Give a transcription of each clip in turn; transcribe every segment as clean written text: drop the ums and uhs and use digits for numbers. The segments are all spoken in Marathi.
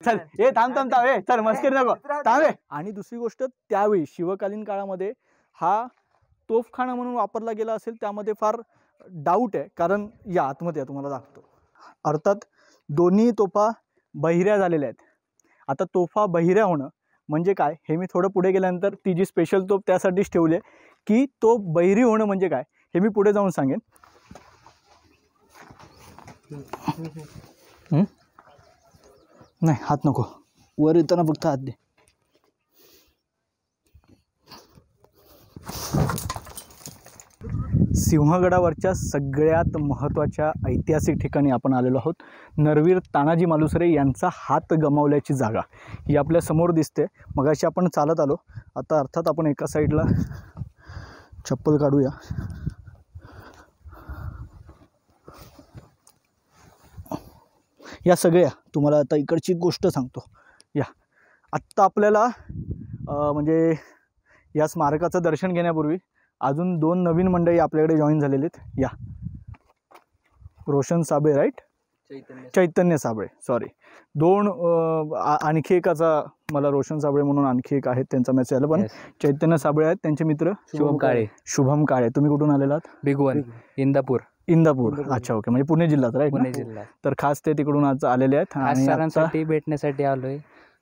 चल ए थांब थांब थांब, ए चल मस्करी नको, थांब ए. आणि दुसरी गोष्ट, त्यावेळी शिवकालीन काळामध्ये हा तोफखाना म्हणून वापरला गेला असेल, त्यामध्ये फार डाऊट आहे. कारण या आतमध्ये तुम्हाला दाखवतो. अर्थात दोन्ही तोफा बहिऱ्या झालेल्या आहेत. आता तोफा बहिऱ्या होणं म्हणजे काय हे मी थोडं पुढे गेल्यानंतर ती जी स्पेशल तोफ त्यासाठीच ठेवली आहे की तो बहिरी होणं म्हणजे काय हे मी पुढे जाऊन सांगेन. नाही हात नको, वर येताना फक्त हात दे. सिंहगडावरच्या सगळ्यात महत्त्वाच्या ऐतिहासिक ठिकाणी आपण आलेलो आहोत. नरवीर तानाजी मालुसरे यांचा हात गमावल्याची जागा ही आपल्या समोर दिसते. मगाशी आपण चालत आलो, आता अर्थात आपण एका साईडला चप्पल काढूया. या सगळ्या तुम्हाला आता इकडची गोष्ट सांगतो. या आत्ता आपल्याला म्हणजे या स्मारकाचं दर्शन घेण्यापूर्वी अजून 2 नवीन मंडळी आपल्याकडे जॉईन झालेले आहेत. या रोशन साबळे, राईट, चैतन्य साबळे, सॉरी. 2 आणखी एकाचा मला रोशन साबळे म्हणून आणखी एक आहेत, त्यांचा मेसेज आला. पण चैतन्य साबळे आहेत, त्यांचे मित्र शुभम काळे. शुभम काळे. तुम्ही कुठून आलेलात? बिगवन, इंदापूर. अच्छा, ओके. म्हणजे पुणे जिल्ह्यात, राईट? पुणे जिल्हा. तर खास ते तिकडून आज आलेले आहेत आणि सरांसाठी भेटण्यासाठी आलोय.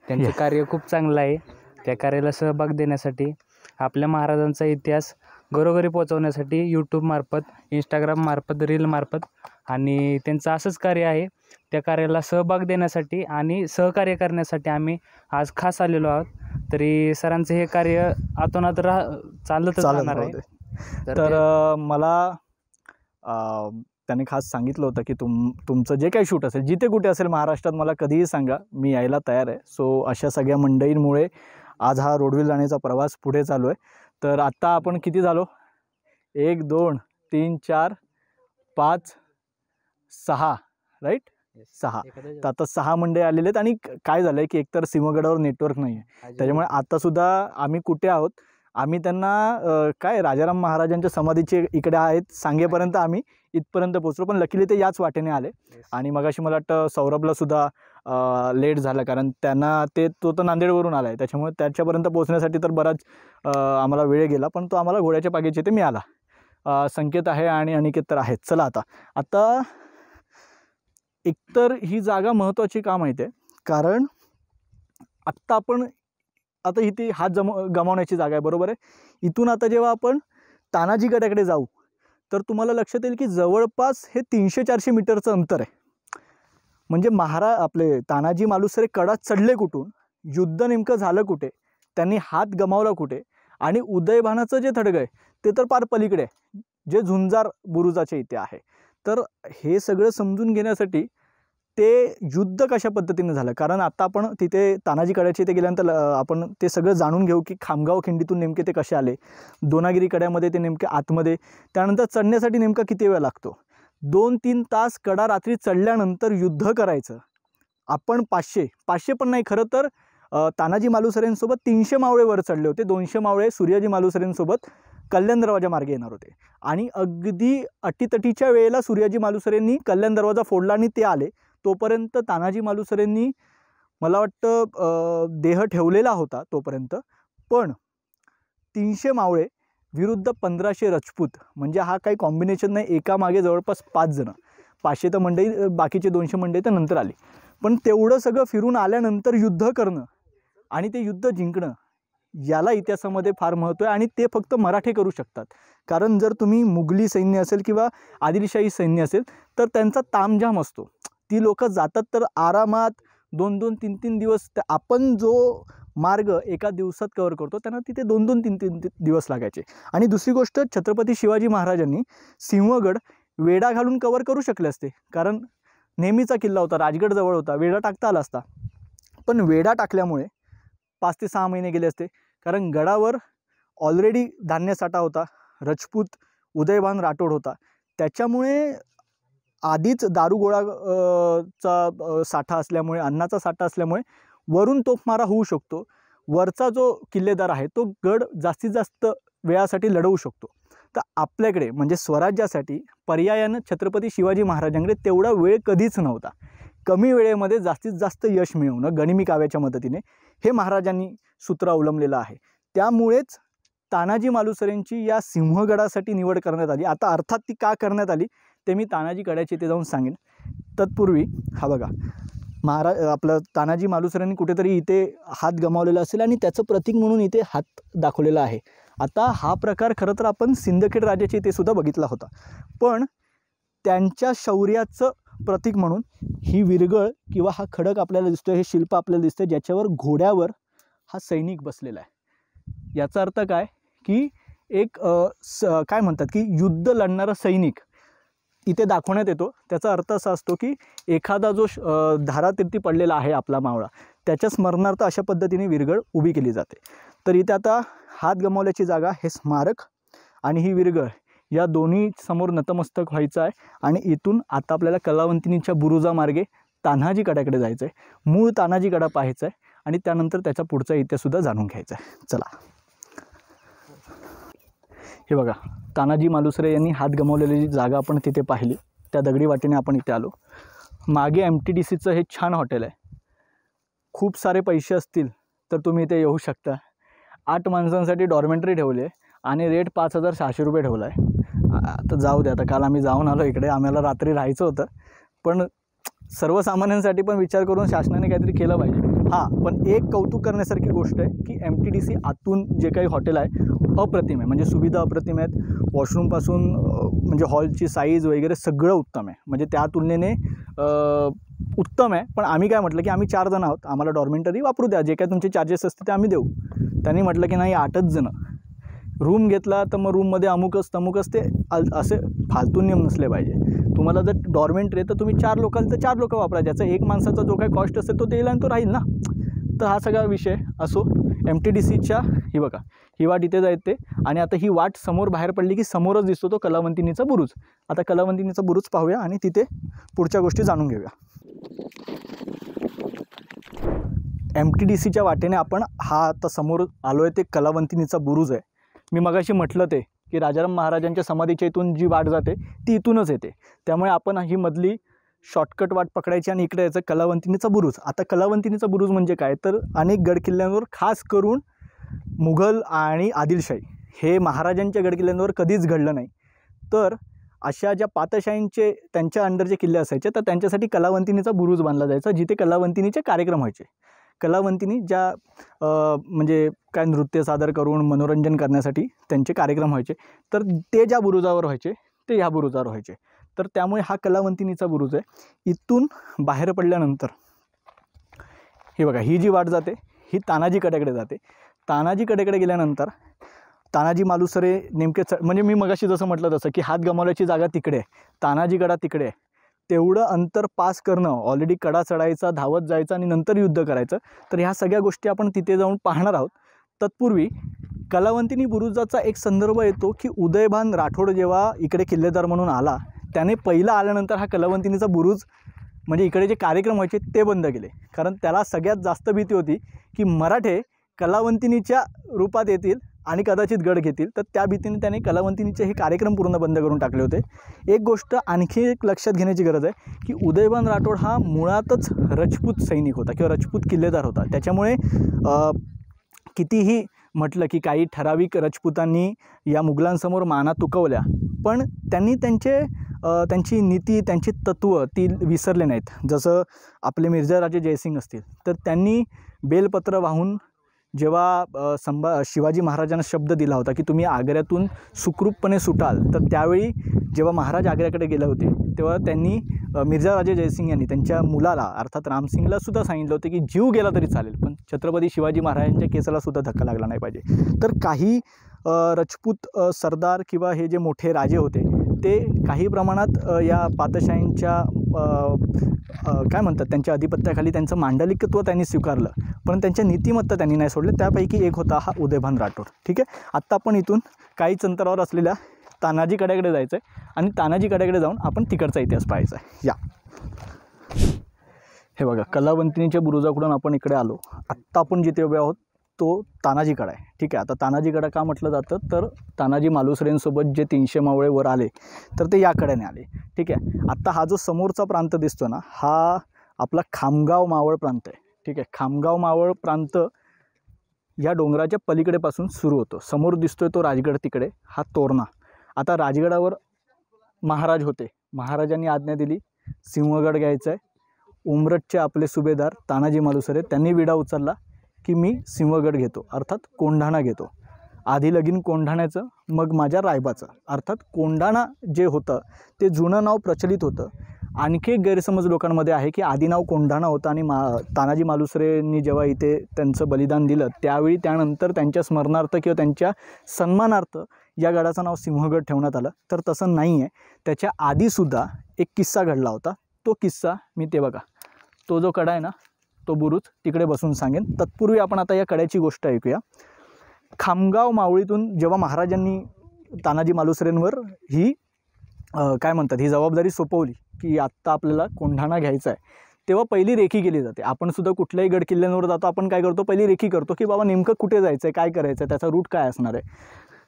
त्यांचे कार्य खूप चांगलं आहे. त्या कार्याला सहभाग देण्यासाठी, आपल्या महाराजांचा इतिहास घरोघरी पोहोचवण्यासाठी यूट्यूब मार्फत, इंस्टाग्राम मार्फत, रील मार्फत, आणि त्यांचं असंच कार्य आहे. त्या कार्याला सहभाग देण्यासाठी आणि सहकार्य करण्यासाठी आम्ही आज खास आलेलो आहोत. तरी सरांचं हे कार्य आतोनात चालतच राहणार आहे. तर मला त्याने खास सांगितलं होतं की तुमचं जे काही शूट असेल, जिथे कुठे असेल महाराष्ट्रात, मला कधीही सांगा, मी यायला तयार आहे. सो अशा सगळ्या मंडळींमुळे आज हा रोडविल जाण्याचा प्रवास पुढे चालू आहे. तर आत्ता आपण किती झालो? 1 2 3 4 5 6, राईट? 6. तर आता 6 मंडळी आलेले आहेत. आणि काय झालं आहे की एकतर सिंहगडावर नेटवर्क नाही आहे, त्याच्यामुळे आत्तासुद्धा आम्ही कुठे आहोत, आम्ही त्यांना काय राजाराम महाराजांच्या समाधीचे इकडे आहेत सांगेपर्यंत आम्ही इथपर्यंत पोचलो. पण लकीली ते याच वाटेने आले. आणि मगाशी मला वाटतं सौरभलासुद्धा लेट झालं, कारण त्यांना तो तर नांदेडवरून आला आहे, त्याच्यामुळे त्याच्यापर्यंत पोचण्यासाठी तर बराच आम्हाला वेळ गेला. पण तो आम्हाला घोड्याच्या पागीचे ते मिळाला. संकेत आहे आणि अनिकेत तर आहेत. चला आता एकतर ही जागा महत्त्वाची का माहिती आहे, कारण आत्ता आपण आता इथे हात गमावण्याची जागा आहे, बरोबर आहे. इथून आता जेव्हा आपण तानाजी गडाकडे जाऊ तर तुम्हाला लक्षात येईल की जवळपास हे 300-400 मीटरचं अंतर आहे. म्हणजे आपले तानाजी मालुसरे कडा चढले कुठून, युद्ध नेमकं झालं कुठे, त्यांनी हात गमावला कुठे, आणि उदयभानाचं जे थडगं आहे ते तर पार पलीकडे आहे, जे झुंजार बुरुजाच्या इथे आहे. तर हे सगळं समजून घेण्यासाठी ते युद्ध कशा पद्धतीने झालं, कारण आता आपण तिथे तानाजी कड्याच्या इथे गेल्यानंतर आपण ते सगळं जाणून घेऊ की खामगाव खिंडीतून नेमके ते कसे आले, दोनागिरी कड्यामध्ये ते नेमके आतमध्ये, त्यानंतर चढण्यासाठी नेमका किती वेळ लागतो. 2-3 तास कडा रात्री चढल्यानंतर युद्ध करायचं. आपण 500 पण नाही, खरं तर तानाजी मालुसरेंसोबत 300 मावळे वर चढले होते. 200 मावळे सूर्याजी मालुसरेंसोबत कल्याण दरवाजा मार्गे येणार होते. आणि अगदी अटीतटीच्या वेळेला सूर्याजी मालुसरेंनी कल्याण दरवाजा फोडला आणि ते आले. तोपर्यंत तानाजी मालुसरेंनी मला वाटतं देह ठेवलेला होता तोपर्यंत. पण 300 मावळे विरुद्ध 1500 राजपूत, म्हणजे हा काही कॉम्बिनेशन नाही. एका मागे जवळपास 5 जण. 500 तर मंडळी, बाकीचे 200 मंडळी तर नंतर आली. पण तेवढं सगळं फिरून आल्यानंतर युद्ध करणं आणि ते युद्ध जिंकणं, याला इतिहासामध्ये फार महत्त्व आहे. आणि ते फक्त मराठे करू शकतात. कारण जर तुम्ही मुघली सैन्य असेल किंवा आदिलशाही सैन्य असेल तर त्यांचा तामझाम असतो. ती लोक जातात तर आरामात 2-2, 3-3 दिवस, आपण जो मार्ग एका दिवसात कव्हर करतो त्यांना तिथे 2-2, 3-3 दिवस लागायचे. आणि दुसरी गोष्ट, छत्रपती शिवाजी महाराजांनी सिंहगड वेढा घालून कव्हर करू शकले असते, कारण नेहमीचा किल्ला होता, राजगड जवळ होता, वेढा टाकता आला असता. पण वेढा टाकल्यामुळे 5 ते 6 महिने गेले असते, कारण गडावर ऑलरेडी धान्य साठा होता, राजपूत उदयभान राठोड होता, त्याच्यामुळे आधीच दारुगोळाचा साठा असल्यामुळे, अन्नाचा साठा असल्यामुळे वरून तोफमारा होऊ शकतो. वरचा जो किल्लेदार आहे तो गड जास्तीत जास्त वेळासाठी लढवू शकतो. तर आपल्याकडे म्हणजे स्वराज्यासाठी पर्यायानं छत्रपती शिवाजी महाराजांकडे तेवढा वेळ कधीच नव्हता. कमी वेळेमध्ये जास्तीत जास्त यश मिळवणं गनिमी काव्याच्या मदतीने, हे महाराजांनी सूत्र अवलंबलेलं आहे. त्यामुळेच तानाजी मालुसरेंची या सिंहगडासाठी निवड करण्यात आली. आता अर्थात ती का करण्यात आली ते मी तानाजी कड्याची इथे जाऊन सांगेन. तत्पूर्वी हा बघा, आपलं तानाजी मालुसरेंनी कुठेतरी इथे हात गमावलेला असेल आणि त्याचं प्रतीक म्हणून इथे हात दाखवलेला आहे. आता हा प्रकार खरं तर आपण सिंदखेड राजाच्या इथे सुद्धा बघितला होता, पण त्यांच्या शौर्याचं प्रतीक म्हणून ही विरगळ किंवा हा खडक आपल्याला दिसतो, हे शिल्प आपल्याला दिसतं ज्याच्यावर घोड्यावर हा सैनिक बसलेला आहे. याचा अर्थ काय की एक काय म्हणतात की युद्ध लढणारा सैनिक इथे दाखवण्यात येतो. त्याचा अर्थ असा असतो की एखादा जो धारातीर्थी पडलेला आहे आपला मावळा, त्याच्या स्मरणार्थ अशा पद्धतीने विरगळ उभी केली जाते. तर इथे आता हात गमावल्याची जागा, हे स्मारक आणि ही विरगळ या दोन्ही समोर नतमस्तक व्हायचं आहे. आणि इथून आता आपल्याला कलावंतिनीच्या बुरुजामार्गे तान्हाजी कड्याकडे जायचं आहे, मूळ तान्हाजी कडा पाहायचा आहे आणि त्यानंतर त्याचा पुढचा इतिहाससुद्धा जाणून घ्यायचा आहे. चला, हे बघा, तानाजी मालुसरे यांनी हात गमावलेली जागा आपण तिथे पाहिली. त्या दगडी वाटेने आपण इथे आलो. मागे MTDCचं हे छान हॉटेल आहे. खूप सारे पैसे असतील तर तुम्ही इथे येऊ शकता. 8 माणसांसाठी डॉर्मेंटरी ठेवली आहे आणि रेट 5,600 रुपये ठेवला आहे. आता जाऊ दे, आता काल आम्ही जाऊन आलो इकडे, आम्हाला रात्री राहायचं होतं, पण सर्वसामान्यांसाठी पण विचार करून शासनाने काहीतरी केलं पाहिजे. हां, पण एक कौतुक करण्यासारखी गोष्ट आहे की MTDC आतून जे काही हॉटेल आहे अप्रतिम आहे. म्हणजे सुविधा अप्रतिम आहेत. वॉशरूमपासून म्हणजे हॉलची साईज वगैरे सगळं उत्तम आहे. म्हणजे त्या तुलनेने उत्तम आहे. पण आम्ही काय म्हटलं की आम्ही 4 जण आहोत, आम्हाला डॉर्मेंटरी वापरू द्या, जे काय तुमचे चार्जेस असतील ते आम्ही देऊ. त्यांनी म्हटलं की नाही, 8च जण रूम घेतला तर मग रूममध्ये अमुकच तमुकच, ते असे फालतू नियम नसले पाहिजे. तुम्हाला जर डॉर्मेंटरी आहे तर तुम्ही 4 लोकांचं 4 लोक वापरा, ज्याचा एक माणसाचा जो काही कॉस्ट असेल तो देईल आणि तो राहील ना. तर हा सगळा विषय असो. MTDCच्या ही बघा, ही वाट इथे जायते आणि आता ही वाट समोर बाहेर पडली की समोरच दिसतो तो कलावंतिनीचा बुरुज. आता कलावंतिनीचा बुरुज पाहूया आणि तिथे पुढच्या गोष्टी जाणून घेऊया. MTDCच्या वाटेने आपण हा आता समोर आलो आहे ते कलावंतिनीचा बुरुज आहे. मी मगाशी म्हटलं ते की राजाराम महाराजांच्या समाधीच्या इथून जी वाट जाते ती इथूनच येते. त्यामुळे आपण ही मधली शॉर्टकट वाट पकडायची आणि इकडे यायचं कलावंतिनीचा बुरुज. आता कलावंतिनीचा बुरुज म्हणजे काय, तर अनेक गडकिल्ल्यांवर, खास करून मुघल आणि आदिलशाही, हे महाराजांच्या गडकिल्ल्यांवर कधीच घडलं नाही. तर अशा ज्या पातशाहींचे त्यांच्या अंडरचे किल्ले असायचे तर त्यांच्यासाठी कलावंतिनीचा बुरुज बांधला जायचा, जिथे कलावंतिनीचे कार्यक्रम व्हायचे. कलावंतिनी ज्या म्हणजे काय नृत्य सादर करून मनोरंजन करण्यासाठी त्यांचे कार्यक्रम व्हायचे, तर ते ज्या बुरुजावर व्हायचे ते ह्या बुरुजावर व्हायचे. तर त्यामुळे हा कलावंतिनीचा बुरुज आहे. इथून बाहेर पडल्यानंतर हे बघा, ही जी वाट जाते ही तानाजी कड्याकडे जाते. तानाजी कड्याकडे गेल्यानंतर तानाजी मालुसरे नेमके म्हणजे मी मगाशी जसं म्हटलं तसं की हात गमावल्याची जागा तिकडे आहे, तानाजी कडा तिकडे आहे. तेवढं अंतर पास करणं, ऑलरेडी कडा चढायचा, धावत जायचं आणि नंतर युद्ध करायचं, तर ह्या सगळ्या गोष्टी आपण तिथे जाऊन पाहणार आहोत. तत्पूर्वी कलावंतिनी बुरुजाचा एक संदर्भ येतो की उदयभान राठोड जेव्हा इकडे किल्लेदार म्हणून आला, त्याने पहिला आल्यानंतर हा कलावंतिनीचा बुरुज म्हणजे इकडे जे कार्यक्रम व्हायचे ते बंद केले. कारण त्याला सगळ्यात जास्त भीती होती की मराठे कलावंतिनीच्या रूपात येतील आणि कदाचित गड घेतील, तर त्या भीतीने त्याने कलावंतिनीचे हे कार्यक्रम पूर्ण बंद करून टाकले होते. एक गोष्ट आणखी एक लक्षात घेण्याची गरज आहे की उदयभान राठोड हा मुळातच राजपूत सैनिक होता किंवा राजपूत किल्लेदार होता. त्याच्यामुळे कितीही म्हटलं की काही ठराविक राजपुतांनी या मुघलांसमोर माना तुकवल्या, पण त्यांनी त्यांची नीती, त्यांची तत्त्व ती विसरले नाहीत. जसं आपले मिर्झा राजे जयसिंग असतील, तर त्यांनी बेलपत्र वाहून जेव्हा शिवाजी महाराजांना शब्द दिला होता की तुम्ही आग्र्यातून सुखरूपपणे सुटाल, तर त्यावेळी जेव्हा महाराज आग्र्याकडे गेले होते तेव्हा त्यांनी मिर्झा राजे जयसिंग यांनी त्यांच्या मुलाला अर्थात रामसिंगला सुद्धा सांगितलं होतं की जीव गेला तरी चालेल, पण छत्रपती शिवाजी महाराजांच्या केसाला सुद्धा धक्का लागला नाही पाहिजे. तर काही राजपूत सरदार किंवा हे जे मोठे राजे होते ते काही प्रमाणात या पातशाहींच्या काय म्हणतात त्यांच्या अधिपत्याखाली त्यांचं मांडलिकत्व त्यांनी स्वीकारलं, पण त्यांच्या नीतिमत्ता त्यांनी नाही सोडले. त्यापैकी एक होता हा उदयभान राठोड. ठीक आहे, आत्ता आपण इथून काहीच अंतरावर असलेल्या तानाजी कड्याकडे जायचं आहे आणि तानाजी कड्याकडे जाऊन आपण तिकडचा इतिहास पाहायचा आहे. या हे बघा, कलावंतिनीच्या बुरुजाकडून आपण इकडे आलो. आत्ता आपण जिथे उभे आहोत तो तानाजी कडा आहे. ठीक आहे, आता तानाजी कडा का म्हटलं जातं, तर तानाजी मालुसरेंसोबत जे 300 मावळे वर आले तर ते या कड्याने आले. ठीक आहे, आत्ता हा जो समोरचा प्रांत दिसतो ना, हा आपला खामगाव मावळ प्रांत आहे. ठीक आहे, खामगाव मावळ प्रांत या डोंगराच्या पलीकडेपासून सुरू होतो. समोर दिसतोय तो राजगड, तिकडे हा तोरणा. आता राजगडावर महाराज होते, महाराजांनी आज्ञा दिली सिंहगड घ्यायचा आहे. उमरठचे आपले सुभेदार तानाजी मालुसरे त्यांनी विडा उचलला की मी सिंहगड घेतो, अर्थात कोंढाणा घेतो. आधी लगीन कोंढाण्याचं, मग माझ्या रायबाचं. अर्थात कोंढाणा जे होतं ते जुनं नाव प्रचलित होतं. आणखी एक गैरसमज लोकांमध्ये आहे की आधी नाव कोंढाणा होतं आणि तानाजी मालुसरेंनी जेव्हा इथे त्यांचं बलिदान दिलं त्यावेळी त्यानंतर त्यांच्या स्मरणार्थ किंवा त्यांच्या सन्मानार्थ या गडाचं नाव सिंहगड ठेवण्यात आलं. तर तसं नाही आहे. त्याच्या आधीसुद्धा एक किस्सा घडला होता. तो किस्सा मी ते बघा, तो जो कडा आहे ना, तो बुरुज तिकडे बसून सांगेन. तत्पूर्वी आपण आता या कड्याची गोष्ट ऐकूया. खामगाव मावळीतून जेव्हा महाराजांनी तानाजी मालुसरेंवर ही काय म्हणतात ही जबाबदारी सोपवली की आत्ता आपल्याला कोंढाणा घ्यायचा आहे, तेव्हा पहिली रेखी केली जाते. आपण सुद्धा कुठल्याही गड किल्ल्यांवर जातो, आपण काय करतो, पहिली रेखी करतो की बाबा नेमकं कुठे जायचं आहे, काय करायचं आहे, त्याचा रूट काय असणार आहे.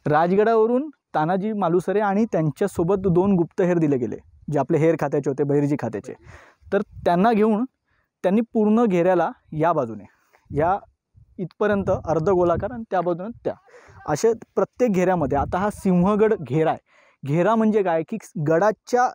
राजगडावरून तानाजी मालुसरे आणि त्यांच्यासोबत 2 गुप्तहेर दिले गेले, जे आपले हेर खात्याचे होते, बहिर्जी खात्याचे. तर त्यांना घेऊन त्यांनी पूर्ण घेऱ्याला या बाजूने, या इथपर्यंत अर्धगोलाकार आणि त्या बाजूने त्या, असे प्रत्येक घेऱ्यामध्ये. आता हा सिंहगड घेरा आहे. घेरा म्हणजे काय की गडाच्या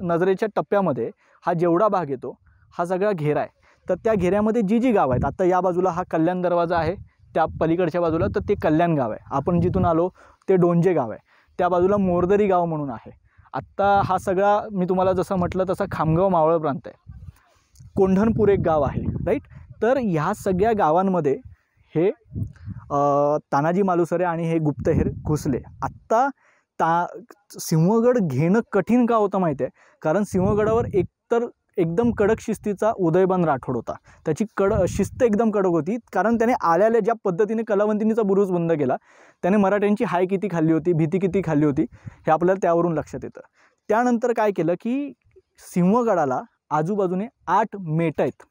नजरेच्या टप्प्यामध्ये हा जेवढा भाग येतो हा सगळा घेरा आहे. तर त्या घेऱ्यामध्ये जी जी गाव आहेत, आता या बाजूला हा कल्याण दरवाजा आहे, त्या पलीकडच्या बाजूला तर ते कल्याण गाव आहे. आपण जिथून आलो ते डोंजे गाव आहे. त्या बाजूला मोरदरी गाव म्हणून आहे. आत्ता हा सगळा मी तुम्हाला जसं म्हटलं तसा खामगाव मावळ प्रांत आहे. कोंढणपूर एक गाव आहे, राईट. तर ह्या सगळ्या गावांमध्ये हे तानाजी मालुसरे आणि हे गुप्तहेर घुसले. आत्ता सिंहगड घेणं कठीण का होतं माहिती आहे, कारण सिंहगडावर एकतर एकदम कडक शिस्तीचा उदयबन राठोड होता. त्याची शिस्त एकदम कडक होती, कारण त्याने आल्याला ज्या पद्धतीने कलावंतिनीचा बुरुज बंद केला, त्याने मराठ्यांची हाय किती खाल्ली होती, भीती किती खाल्ली होती, हे आपल्याला त्यावरून लक्षात येतं. त्यानंतर काय केलं की सिंहगडाला आजूबाजूने 8 मेटं आहेत.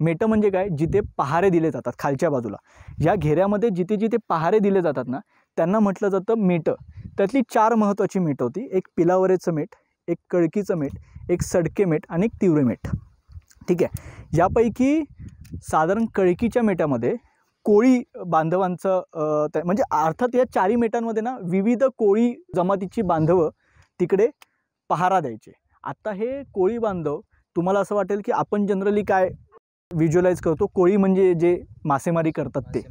मेटं म्हणजे काय, जिथे पहारे दिले जातात खालच्या बाजूला. या घेऱ्यामध्ये जिथे जिथे पहारे दिले जातात ना, त्यांना म्हटलं जातं मेटं. त्यातली 4 महत्त्वाची मेट होती. एक पिलावरेचं मेट, एक कळकीचं मेट, एक सडके मेट आणि एक तिवरे मेट. ठीक आहे. यापैकी साधारण कळकीच्या मेटामध्ये कोळी बांधवांचं म्हणजे अर्थात या 4 मेटांमध्ये ना विविध कोळी जमातीची बांधवं तिकडे पहारा द्यायचे. आता हे कोळी बांधव, तुम्हाला असं वाटेल की आपण जनरली काय व्हिज्युअलाइज करतो, कोळी म्हणजे जे मासेमारी करतात ते.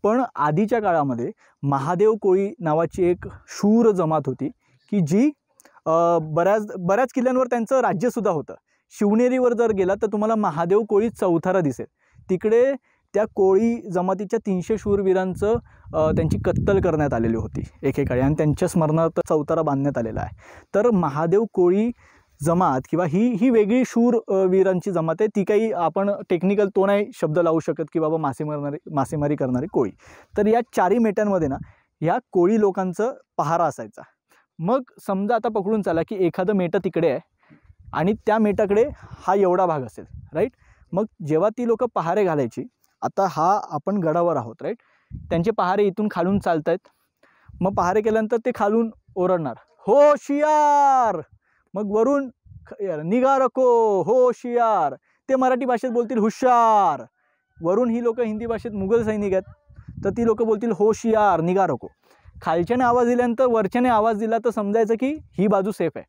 पण आधीच्या काळामध्ये महादेव कोळी नावाची एक शूर जमात होती की जी बऱ्याच किल्ल्यांवर त्यांचं राज्यसुद्धा होतं. शिवनेरीवर जर गेला तर तुम्हाला महादेव कोळी चौथारा दिसेल. तिकडे त्या कोळी जमातीच्या 300 शूरवीरांचं त्यांची कत्तल करण्यात आलेली होती एकेकाळी आणि त्यांच्या स्मरणार्थ चौथारा बांधण्यात आलेला आहे. तर महादेव कोळी जमात किंवा ही वेगळी शूरवीरांची जमात आहे. ती काही आपण टेक्निकल तो नाही शब्द लावू शकत की बाबा मासेमारी करणारी कोळी. तर या 4 मेटांमध्ये ना या कोळी लोकांचं पहारा असायचा. मग समजा आता पकडून चला की एखादं मेटं तिकडे आहे आणि त्या मेटाकडे हा एवढा भाग असेल, राईट. मग जेव्हा ती लोकं पहारे घालायची, आता हा आपण गडावर आहोत, राईट. त्यांचे पहारे इथून खालून चालत आहेत. मग पहारे केल्यानंतर ते खालून ओरडणार होशियार, मग वरून निगा रखो होशियार. ते मराठी भाषेत बोलतील हुशार. वरून ही लोकं हिंदी भाषेत मुघल सैनिक आहेत तर ती लोकं बोलतील होशियार निगा रखो. खालच्याने आवाज दिल्यानंतर वरच्याने आवाज दिला तर समजायचं की ही बाजू सेफ आहे.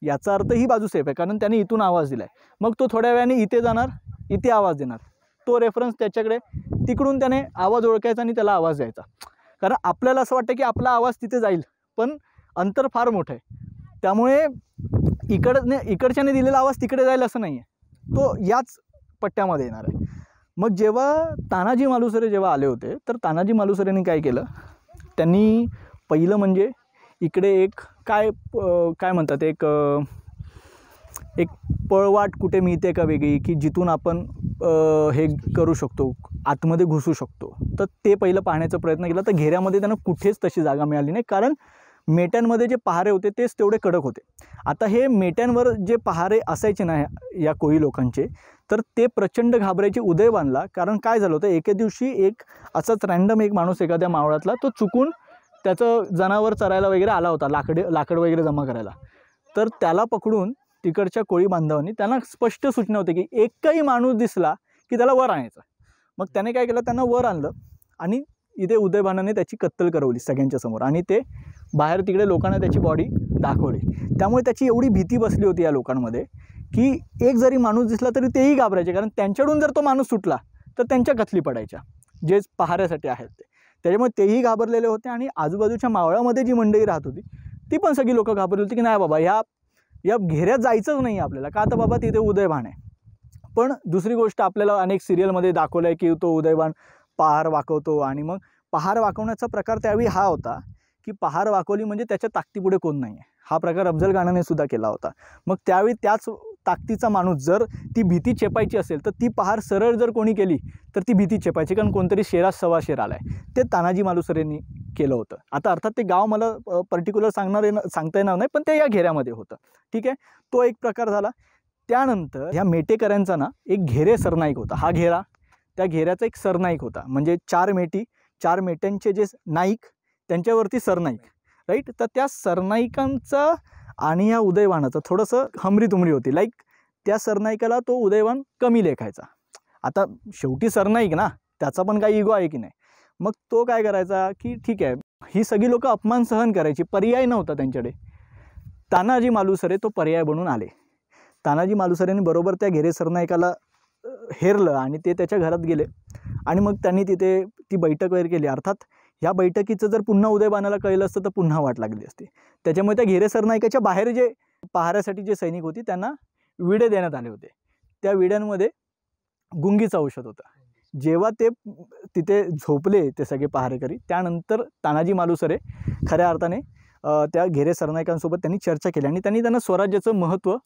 याचा अर्थ ही बाजू सेफ आहे कारण त्याने इथून आवाज दिला आहे. मग तो थोड्या वेळाने इथे जाणार, इथे आवाज देणार. तो रेफरन्स त्याच्याकडे, तिकडून त्याने आवाज ओळखायचा आणि त्याला आवाज द्यायचा. कारण आपल्याला असं वाटतं की आपला आवाज तिथे जाईल, पण अंतर फार मोठं आहे. त्यामुळे इकडच्याने दिलेला आवाज तिकडे जाईल असं नाही आहे, तो याच पट्ट्यामध्ये येणार आहे. मग जेव्हा तानाजी मालुसरे जेव्हा आले होते तर तानाजी मालुसरेंनी काय केलं, त्यांनी पहिलं म्हणजे इकडे एक काय म्हणतात एक पळवाट कुठे मिळते का वेगळी की जिथून आपण हे करू शकतो, आतमध्ये घुसू शकतो. तर ते पहिलं पाहण्याचा प्रयत्न केला. तर घेऱ्यामध्ये त्यांना कुठेच तशी जागा मिळाली नाही कारण मेट्यांमध्ये जे पहारे होते तेच तेवढे कडक होते. आता हे मेट्यांवर जे पहारे असायचे ना या कोळी लोकांचे, तर ते प्रचंड घाबरायचे. उदय बांधला. कारण काय झालं होतं, एके दिवशी एक असाच रँडम एक माणूस एखाद्या मावळातला तो चुकून त्याचं जनावर चरायला वगैरे आला होता, लाकड वगैरे जमा करायला. तर त्याला पकडून तिकडच्या कोळी बांधवांनी त्यांना स्पष्ट सूचना होती की एकही माणूस दिसला की त्याला वर आणायचा. मग त्याने काय केलं, त्यांना वर आणलं आणि इथे उदयभानाने त्याची कत्तल करवली सगळ्यांच्या समोर आणि ते बाहेर तिकडे लोकांना त्याची बॉडी दाखवली. त्यामुळे त्याची एवढी भीती बसली होती या लोकांमध्ये की एक जरी माणूस दिसला तरी तेही घाबरायचे, कारण त्यांच्याकडून जर तो माणूस सुटला तर त्यांच्या कथली पडायच्या जे पहाऱ्यासाठी आहेत ते. त्याच्यामुळे तेही घाबरलेले होते आणि आजूबाजूच्या मावळामध्ये जी मंडळी राहत होती ती पण सगळी लोकं घाबरली होती की नाही बाबा या घेऱ्यात जायचंच नाही आपल्याला, का तर बाबा तिथे उदयभान आहे. पण दुसरी गोष्ट आपल्याला अनेक सिरियलमध्ये दाखवलं आहे की तो उदयभान पहार वाकवतो आणि मग पहार वाकवण्याचा प्रकार त्यावेळी हा होता की पहार वाकवली म्हणजे त्याच्या ताकदीपुढे कोण नाही आहे. हा प्रकार अफजल खानाने सुद्धा केला होता. मग त्यावेळी त्याच ताकदीचा माणूस जर ती भीती चेपायची असेल तर ती पहार सरळ जर कोणी केली तर ती भीती चेपायची, कारण कोणतरी शेरात सव्वा शेर आला आहे. ते तानाजी मालुसरेंनी केलं होतं. आता अर्थात ते गाव मला पर्टिक्युलर सांगता येणार नाही, पण ते या घेऱ्यामध्ये होतं. ठीक आहे, तो एक प्रकार झाला. त्यानंतर ह्या मेटेकऱ्यांचा ना एक घेरे सरनाईक होता. हा घेरा, त्या घेऱ्याचा एक सरनाईक होता, म्हणजे 4 मेट्यांचे जे नाईक त्यांच्यावरती सरनाईक, राईट. तर त्या सरनाईकांचा आणि या उदयभानाचं थोडंसं हमरीतुमरी होती. लाईक त्या सरनाईकाला तो उदयभान कमी लेखायचा. आता शेवटी सरनाईक ना, त्याचा पण काही इगो आहे की नाही. मग तो काय करायचा की ठीक आहे, ही सगळी लोकं अपमान सहन करायची, पर्याय नव्हता त्यांच्याकडे. तानाजी मालुसरे तो पर्याय बनून आले. तानाजी मालुसरेंनी बरोबर त्या घेरे सरनाईकाला हेरलं आणि ते त्याच्या घरात गेले आणि मग त्यांनी तिथे ती बैठक वगैरे केली. अर्थात ह्या बैठकीचं जर पुन्हा उदयभानाला कळलं असतं तर पुन्हा वाट लागली असती. त्याच्यामुळे त्या घेरे सरनाईकाच्या बाहेर जे पहाऱ्यासाठी जे सैनिक होती त्यांना विडे देण्यात आले होते. त्या विड्यांमध्ये गुंगीचं औषध होतं. जेव्हा ते तिथे झोपले ते सगळे पहारेकरी, त्यानंतर तानाजी मालुसरे खऱ्या अर्थाने त्या घेरे सरनाईकांसोबत त्यांनी चर्चा केली आणि त्यांना स्वराज्याचं महत्त्व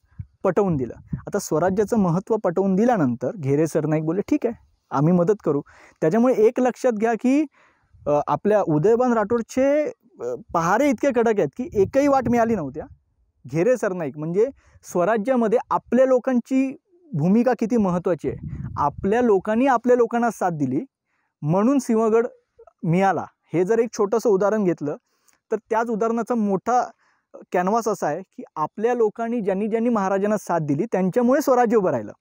पटवून दिलं. आता स्वराज्याचं महत्त्व पटवून दिल्यानंतर घेरे सरनाईक बोलले ठीक आहे, आम्ही मदत करू. त्याच्यामुळे एक लक्षात घ्या की आपल्या उदयभान राठोडचे पहारे इतके कडक आहेत की एकही वाट मिळाली नव्हत्या. घेरे सरनाईक म्हणजे स्वराज्यामध्ये आपल्या लोकांची भूमिका किती महत्त्वाची आहे. आपल्या लोकांनी आपल्या लोकांना साथ दिली म्हणून सिंहगड मिळाला. हे जर एक छोटंसं उदाहरण घेतलं तर त्याच उदाहरणाचा मोठा कॅनव्हास असा आहे की आपल्या लोकांनी ज्यांनी महाराजांना साथ दिली त्यांच्यामुळे स्वराज्य उभं राहिलं.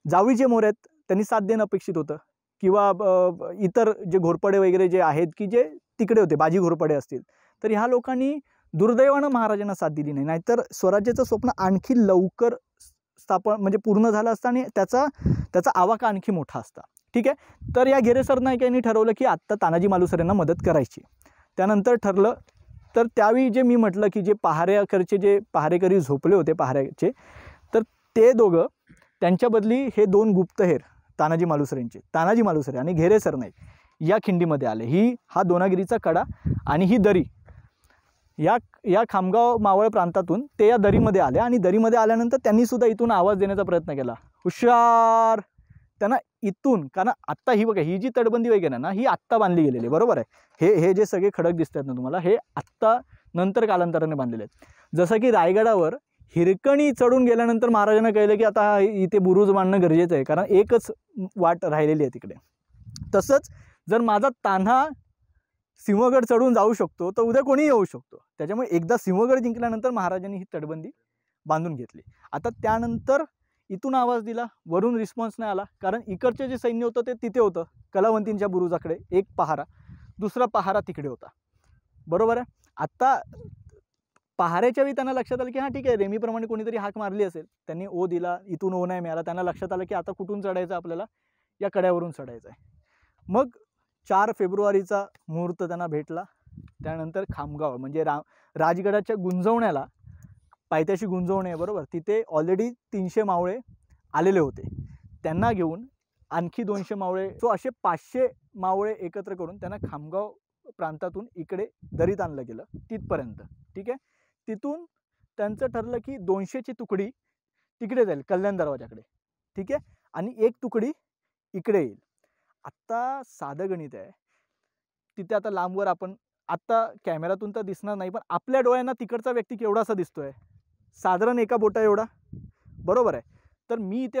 जावळीचे मोरे आहेत, त्यांनी साथ देणं अपेक्षित होतं, किंवा इतर जे घोरपडे वगैरे जे आहेत की जे तिकडे होते, बाजी घोरपडे असतील, तर ह्या लोकांनी दुर्दैवानं महाराजांना साथ दिली नाही. नाहीतर स्वराज्याचं स्वप्न आणखी लवकर म्हणजे पूर्ण झालं असतं आणि त्याचा आवाका आणखी मोठा असता. ठीक आहे, तर या घेरे सरनाईकांनी ठरवलं की आत्ता तानाजी मालुसरेंना मदत करायची. त्यानंतर ठरलं तर त्यावेळी जे मी म्हटलं की जे पहारेकरी झोपले होते पहाऱ्याचे, तर ते दोघं त्यांच्या बदली हे 2 गुप्तहेर तानाजी मालुसरे आणि घेरे सरनाईक या खिंडीमध्ये आले. हा दोनागिरीचा कडा आणि ही दरी या खामगाव मावळ प्रांतातून ते या दरीमध्ये आले आणि दरीमध्ये आल्यानंतर त्यांनी सुद्धा इथून आवाज देण्याचा प्रयत्न केला, हुशार. त्यांना इथून, कारण आत्ता ही बघा ही जी तटबंदी वगैरे ना, ही आत्ता बांधली गेलेली, बरोबर आहे. हे जे सगळे खडक दिसतात ना तुम्हाला, हे आत्ता नंतर कालांतराने बांधलेले आहेत. जसं की रायगडावर हिरकणी चढून गेल्यानंतर महाराजांना कळलं की आता इथे बुरुज बांधणं गरजेचं आहे, कारण एकच वाट राहिलेली आहे तिकडे. तसंच जर माझा तान्हा सिंहगड चढून जाऊ शकतो तर उद्या कोणीही येऊ शकतो. त्याच्यामुळे एकदा सिंहगड जिंकल्यानंतर महाराजांनी ही तटबंदी बांधून घेतली. आता त्यानंतर इथून आवाज दिला, वरून रिस्पॉन्स नाही आला, कारण इकडचे जे सैन्य होतं ते तिथे होतं कलावंतींच्या बुरुजाकडे एक पहारा, दुसरा पहारा तिकडे होता, बरोबर आहे. आता पहाऱ्याच्या वेळी त्यांना लक्षात आलं की हां ठीक आहे, रेमीप्रमाणे कोणीतरी हाक मारली असेल, त्यांनी ओ दिला, इथून ओ नाही मिळाला. त्यांना लक्षात आलं की आता कुठून चढायचं, आपल्याला या कड्यावरून चढायचं आहे. मग 4 फेब्रुवारीचा मुहूर्त त्यांना भेटला. त्यानंतर खामगाव म्हणजे राजगडाच्या गुंजवण्याला, पायथ्याशी गुंजवणे बरोबर, तिथे ऑलरेडी 300 मावळे आलेले होते. त्यांना घेऊन आणखी 200 मावळे, सो असे 500 मावळे एकत्र करून त्यांना खामगाव प्रांतातून इकडे दरीत आणलं गेलं तिथपर्यंत. ठीक आहे, तिथून त्यांचं ठरलं की 200ची तुकडी तिकडे जाईल कल्याण दरवाजाकडे, ठीक आहे, आणि 1 तुकडी इकडे येईल. आत्ता साधं गणित आहे तिथे. आता लांबवर आपण आत्ता कॅमेरातून तर दिसणार नाही, पण आपल्या डोळ्यांना तिकडचा व्यक्ती केवढासा दिसतोय, साधारण एका बोटा एवढा, बरोबर आहे. तर मी इथे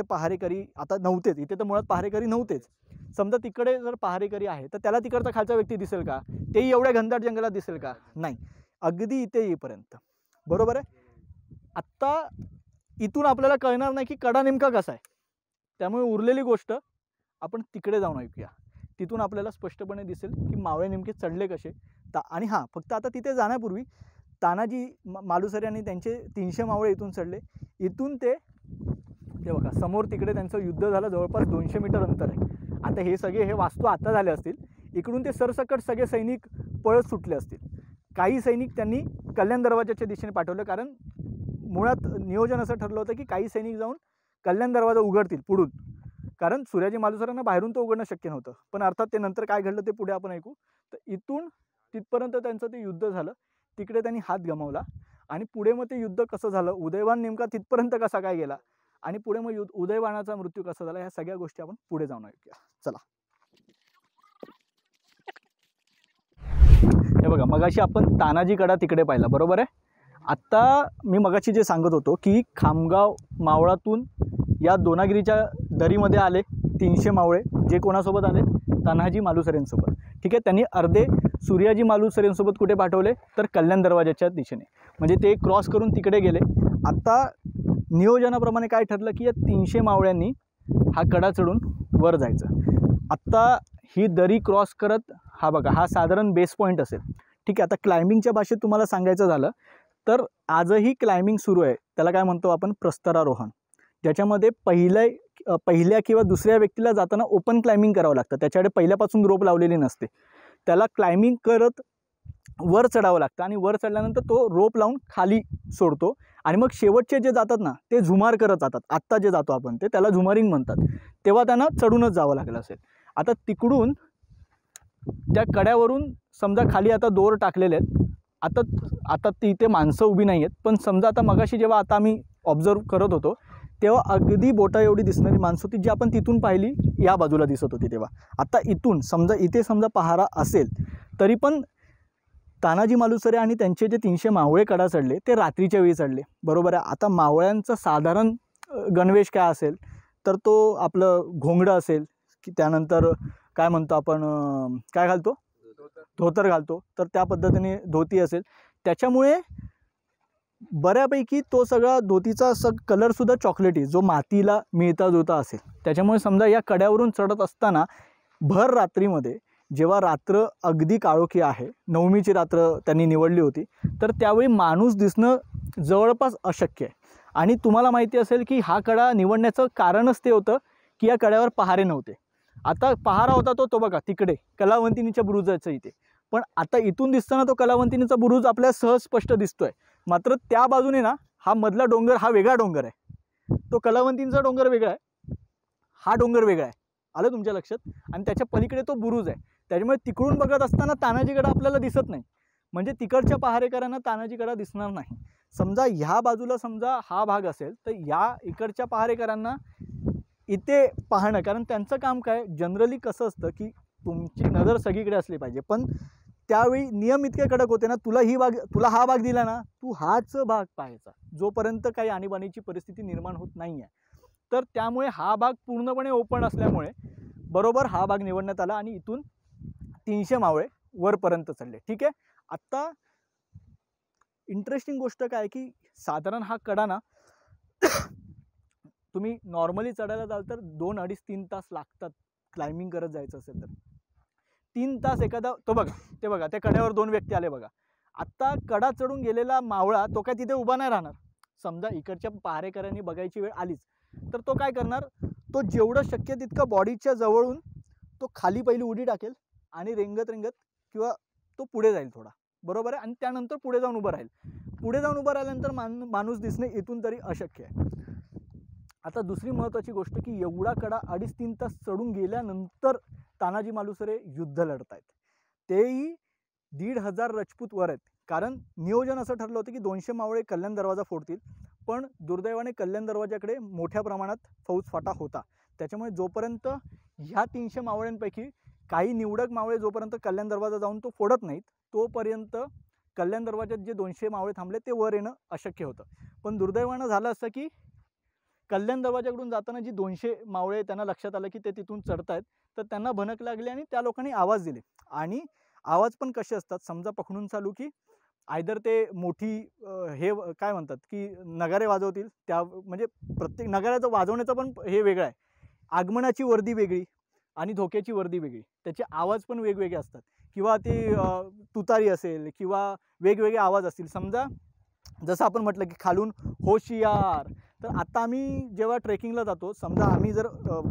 पहारेकरी आता नव्हतेच, इथे तर मुळात पहारेकरी नव्हतेच. समजा तिकडे जर पहारेकरी आहे तर त्याला तिकडचा खालचा व्यक्ती दिसेल का, तेही एवढ्या घनदाट जंगलात दिसेल का, नाही, अगदी इथे येईपर्यंत, बरोबर आहे. आत्ता इथून आपल्याला कळणार नाही की कडा नेमका कसा आहे, त्यामुळे उरलेली गोष्ट आपण तिकडे जाऊन ऐकूया. तिथून आपल्याला स्पष्टपणे दिसेल की मावळे नेमके चढले कसे. आणि हां, फक्त आता तिथे जाण्यापूर्वी तानाजी मालुसरे आणि त्यांचे 300 मावळे इथून चढले. इथून ते बघा समोर तिकडे त्यांचं युद्ध झालं, जवळपास 200 मीटर अंतर आहे. आता हे सगळे हे वास्तू आता झाले असतील. इकडून ते सरसकट सगळे सैनिक पळत सुटले असतील. काही सैनिक त्यांनी कल्याण दरवाजाच्या दिशेने पाठवलं, कारण मुळात नियोजन असं ठरलं होतं की काही सैनिक जाऊन कल्याण दरवाजा उघडतील पुढून, कारण सूर्याजी मालुसरेंना बाहेरून तो उघडणं शक्य नव्हतं. पण अर्थात ते नंतर काय घडलं ते पुढे आपण ऐकू. तर इथून तिथपर्यंत त्यांचं ते युद्ध झालं. तिकडे त्यांनी हात गमावला आणि पुढे मग ते युद्ध कसं झालं, उदयवान नेमका तिथपर्यंत कसा काय गेला आणि पुढे मग उदयवानाचा मृत्यू कसा झाला, ह्या सगळ्या गोष्टी आपण पुढे जाऊन ऐकूया. चला. हे बघा, मगाशी आपण तानाजी कडा तिकडे पाहिला, बरोबर आहे. आत्ता मी मगाशी जे सांगत होतो की खामगाव मावळातून या दोनागिरीच्या दरीमध्ये आले 300 मावळे, जे कोणासोबत आले, तानाजी मालुसरेंसोबत. ठीक आहे. त्यांनी अर्धे सूर्याजी मालुसरेंसोबत कुठे पाठवले, तर कल्याण दरवाजाच्या दिशेने, म्हणजे ते क्रॉस करून तिकडे गेले. आता नियोजनाप्रमाणे काय ठरलं की या 300 मावळ्यांनी हा कडा चढून वर जायचं. आत्ता ही दरी क्रॉस करत हा बघा, हा साधारण बेस पॉईंट असेल. ठीक आहे. आता क्लाइम्बिंगच्या भाषेत तुम्हाला सांगायचं झालं तर आजही क्लाइम्बिंग सुरू आहे. त्याला काय म्हणतो आपण, प्रस्तरारोहण, ज्याच्यामध्ये पहिल्या किंवा दुसऱ्या व्यक्तीला जाताना ओपन क्लाइम्बिंग करावं लागतं. त्याच्याकडे पहिल्यापासून रोप लावलेली नसते. त्याला क्लाइम्बिंग करत वर चढावं लागतं आणि वर चढल्यानंतर तो रोप लावून खाली सोडतो आणि मग शेवटचे जे जातात ना ते झुमार करत जातात. आत्ता जे जातो आपण ते त्याला झुमारिंग म्हणतात. तेव्हा त्यांना चढूनच जावं लागलं असेल. आता तिकडून त्या कड्यावरून समजा खाली आता दोर टाकलेले आहेत. आता तिथे माणसं उभी नाही आहेत, पण समजा आता मगाशी जेव्हा आता आम्ही ऑब्झर्व करत होतो तेव्हा अगदी बोटा एवढी दिसणारी माणसं होती, जी आपण तिथून पाहिली या बाजूला दिसत होती. तेव्हा आता इथून समजा इथे समजा पहारा असेल तरी पण तानाजी मालुसरे आणि त्यांचे जे 300 मावळे कडा चढले ते रात्रीच्या वेळी चढले, बरोबर आहे. आता मावळ्यांचं साधारण गणवेश काय असेल, तर तो आपलं घोंगडं असेल, की त्यानंतर काय म्हणतो आपण, काय घालतो, धोतर घालतो, तर त्या पद्धतीने धोती असेल. त्याच्यामुळे बऱ्यापैकी तो सगळा धोतीचा असं कलरसुद्धा चॉकलेटी, जो मातीला मिळता जुळता असेल. त्याच्यामुळे समजा या कड्यावरून चढत असताना भर रात्रीमध्ये, जेव्हा रात्र अगदी काळोखी आहे, नवमीची रात्र त्यांनी निवडली होती, तर त्यावेळी माणूस दिसणं जवळपास अशक्य आहे. आणि तुम्हाला माहिती असेल की हा कडा निवडण्याचं कारणच ते होतं की या कड्यावर पहारे नव्हते. आता पहारा होता तो बघा तिकडे कलावंतिनीच्या बुरुजाच्या इथे, पण आता इथून दिसताना तो कलावंतिनीचा बुरुज आपल्याला सहज स्पष्ट दिसतोय. मात्र त्या बाजूने ना हा मधला डोंगर, हा वेगळा डोंगर आहे. तो कलावंतींचा डोंगर वेगळा आहे, हा डोंगर वेगळा आहे. आलं तुमच्या लक्षात. आणि त्याच्या पलीकडे तो बुरुज आहे. त्याच्यामुळे तिकडून बघत असताना तानाजीगडा आपल्याला दिसत नाही, म्हणजे तिकडच्या पहारेकरांना तानाजीगडा दिसणार नाही. समजा ह्या बाजूला समजा हा भाग असेल तर या इकडच्या पहारेकरांना इथे पाहणं, कारण त्यांचं काम काय, जनरली कसं असतं की तुमची नजर सगळीकडे असली पाहिजे, पण त्यावेळी नियम इतके कडक होते ना, तुला हा भाग दिला ना, तू हाच भाग पाहायचा जोपर्यंत काही आणीबाणीची परिस्थिती निर्माण होत नाही आहे. तर त्यामुळे हा भाग पूर्णपणे ओपन असल्यामुळे बरोबर हा भाग निवडण्यात आला आणि इथून 300 मावळे वरपर्यंत चढले. ठीक आहे. आत्ता इंटरेस्टिंग गोष्ट काय की साधारण हा कडा ना तुम्ही नॉर्मली चढायला जाल तर 2-2.5-3 तास लागतात. क्लाइम्बिंग करत जायचं असेल तर 3 तास एखादा, ते बघा त्या कड्यावर 2 व्यक्ती आले बघा. आत्ता कडा चढून गेलेला मावळा तो काय तिथे उभा नाही राहणार. समजा इकडच्या पहारेकरांनी बघायची वेळ आलीच तर तो काय करणार, तो जेवढं शक्य तितकं बॉडीच्या जवळून तो खाली पहिली उडी टाकेल आणि रेंगत किंवा तो पुढे जाईल थोडा, बरोबर आहे. आणि त्यानंतर पुढे जाऊन उभं राहील. पुढे जाऊन उभं राहिल्यानंतर माणूस दिसणे इथून तरी अशक्य आहे. आता दुसरी महत्त्वाची गोष्ट की एवढा कडा 2.5-3 तास चढून गेल्यानंतर तानाजी मालुसरे युद्ध लढत आहेत. तेही 1,500 राजपूत वर आहेत. कारण नियोजन असं ठरलं होतं की 200 मावळे कल्याण दरवाजा फोडतील, पण दुर्दैवाने कल्याण दरवाजाकडे मोठ्या प्रमाणात फौजफाटा होता. त्याच्यामुळे जोपर्यंत ह्या 300 मावळ्यांपैकी काही निवडक मावळे जोपर्यंत कल्याण दरवाजा जाऊन तो फोडत नाहीत तोपर्यंत कल्याण दरवाजात जे 200 मावळे थांबले ते वर येणं अशक्य होतं. पण दुर्दैवानं झालं असं की कल्याण दरवाजाकडून जाताना जी 200 मावळे त्यांना लक्षात आलं की ते तिथून चढतायत, तर त्यांना भनक लागली आणि त्या लोकांनी आवाज दिले. आणि आवाज पण कसे असतात, समजा पकडून चालू की आयदर ते मोठी काय म्हणतात की नगारे वाजवतील, त्या म्हणजे प्रत्येक नगाऱ्याचं वाजवण्याचं पण हे वेगळं आहे. आगमनाची वर्दी वेगळी आणि धोक्याची वर्दी वेगळी, त्याचे आवाज पण वेगवेगळे असतात. किंवा ती तुतारी असेल किंवा वेगवेगळे आवाज असतील. समजा जसं आपण म्हटलं की खालून होशियार, तर आता आम्ही जेव्हा ट्रेकिंगला जातो, समजा आम्ही जर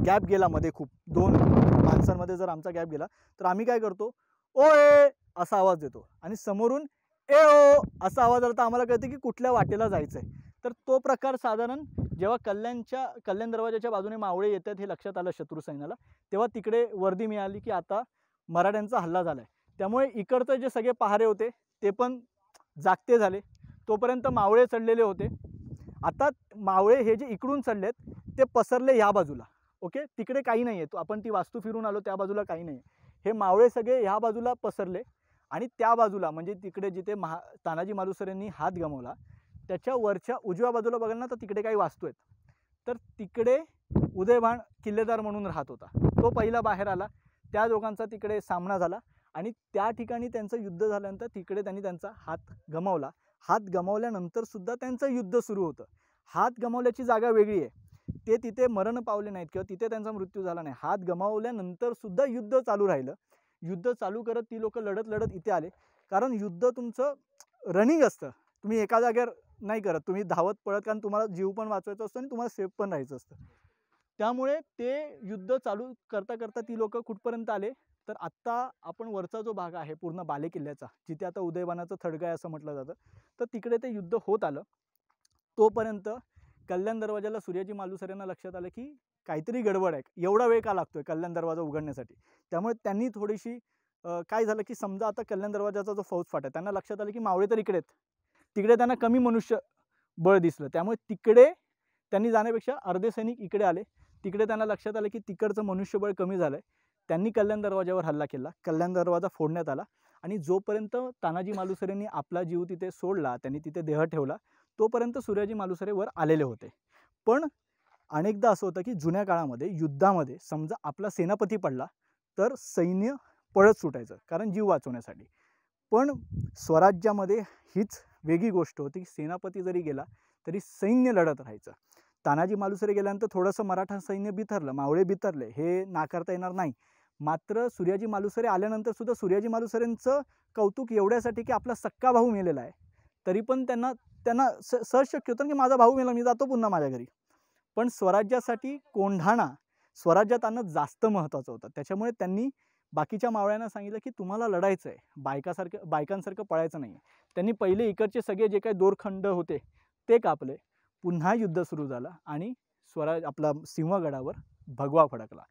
गॅप गेला मध्ये खूप 2 माणसांमध्ये जर आमचा गॅप गेला, तर आम्ही काय करतो, ओए असा आवाज देतो आणि समोरून ए ओ असा आवाज आला तर आम्हाला कळतं की कुठल्या वाटेला जायचं आहे. तर तो प्रकार साधारण जेव्हा कल्याण दरवाजाच्या बाजूने मावळे येतात हे लक्षात आलं शत्रू सैन्याला, तेव्हा तिकडे वर्दी मिळाली की आता मराठ्यांचा हल्ला झाला आहे. त्यामुळे इकडचे जे सगळे पहारे होते ते पण जागते झाले. तोपर्यंत मावळे चढलेले होते. आता मावळे हे जे इकडून चढलेत ते पसरले ह्या बाजूला. ओके, तिकडे काही नाही आहे. आपण ती वास्तू फिरून आलो त्या बाजूला काही नाही. हे मावळे सगळे ह्या बाजूला पसरले आणि त्या बाजूला म्हणजे तिकडे जिथे तानाजी मालुसरेंनी हात गमावला त्याच्या वरच्या उजव्या बाजूला बघाल ना, तर तिकडे काही वास्तू आहेत. तर तिकडे उदयभान किल्लेदार म्हणून राहत होता. तो पहिला बाहेर आला. त्या दोघांचा तिकडे सामना झाला आणि त्या ठिकाणी त्यांचं युद्ध झाल्यानंतर तिकडे त्यांनी त्यांचा हात गमावला. हात गमावल्यानंतर सुद्धा त्यांचं युद्ध सुरू होतं. हात गमावल्याची जागा वेगळी आहे. ते तिथे मरण पावले नाहीत किंवा तिथे त्यांचा मृत्यू झाला नाही. हात गमावल्यानंतर सुद्धा युद्ध चालू राहिलं. युद्ध चालू करत ती लोक लढत इथे आले. कारण युद्ध तुमचं रनिंग असतं. तुम्ही एका जागेवर नाही करत, तुम्ही धावत पळत, कारण तुम्हाला जीव पण वाचवायचा असतो आणि तुम्हाला सेफ पण राहायचं असतं. त्यामुळे ते युद्ध चालू करता करता ती लोक कुठपर्यंत आले, तर आत्ता आपण वरचा जो भाग आहे पूर्ण बाले किल्ल्याचा, जिथे आता उदयबानाचं थडगं आहे असं म्हटलं जातं, तर तिकडे ते युद्ध होत आलं. तोपर्यंत कल्याण दरवाजाला सूर्याजी मालुसरेंना लक्षात आलं की काहीतरी गडबड आहे. एवढा वेळ का लागतोय कल्याण दरवाजा उघडण्यासाठी. त्यामुळे त्यांनी थोडीशी काय झालं की समजा आता कल्याण दरवाजाचा जो फौज फाटा, त्यांना लक्षात आलं की मावळे तर इकडेच, तिकडे त्यांना कमी मनुष्य बळ दिसलं. त्यामुळे तिकडे त्यांनी जाण्यापेक्षा अर्धे सैनिक इकडे आले. तिकडे त्यांना लक्षात आलं की तिकडचं मनुष्यबळ कमी झालं आहे. त्यांनी कल्याण दरवाजावर हल्ला केला. कल्याण दरवाजा फोडण्यात आला आणि जोपर्यंत तानाजी मालुसरेंनी आपला जीव तिथे सोडला, त्यांनी तिथे देह ठेवला, तोपर्यंत सूर्याजी मालुसरे वर आलेले होते. पण अनेकदा असं होतं की जुन्या काळामध्ये युद्धामध्ये समजा आपला सेनापती पडला तर सैन्य पळत सुटायचं, कारण जीव वाचवण्यासाठी. पण स्वराज्यामध्ये हीच वेगळी गोष्ट होती की सेनापती जरी गेला तरी सैन्य लढत राहायचं. तानाजी मालुसरे गेल्यानंतर थोडंसं मराठा सैन्य बिथरलं, मावळे बिथरले, हे नाकारता येणार नाही. मात्र सूर्याजी मालुसरे आल्यानंतर सुद्धा सूर्याजी मालुसरेंचं कौतुक एवढ्यासाठी की आपला सक्का भाऊ मेलेला आहे, तरी पण त्यांना सहज शक्य होतं की माझा भाऊ मेला, मी जातो पुन्हा माझ्या घरी. पण स्वराज्यासाठी कोंढाणा, स्वराज्यात आणणं जास्त महत्त्वाचं होतं. त्याच्यामुळे त्यांनी बाकीच्या मावळ्यांना सांगितलं की तुम्हाला लढायचं आहे, बायकांसारखं पळायचं नाही. त्यांनी पहिले इकडचे सगळे जे काही दोरखंड होते ते कापले. पुन्हा युद्ध सुरू झालं आणि आपला सिंहगडावर भगवा फडकला.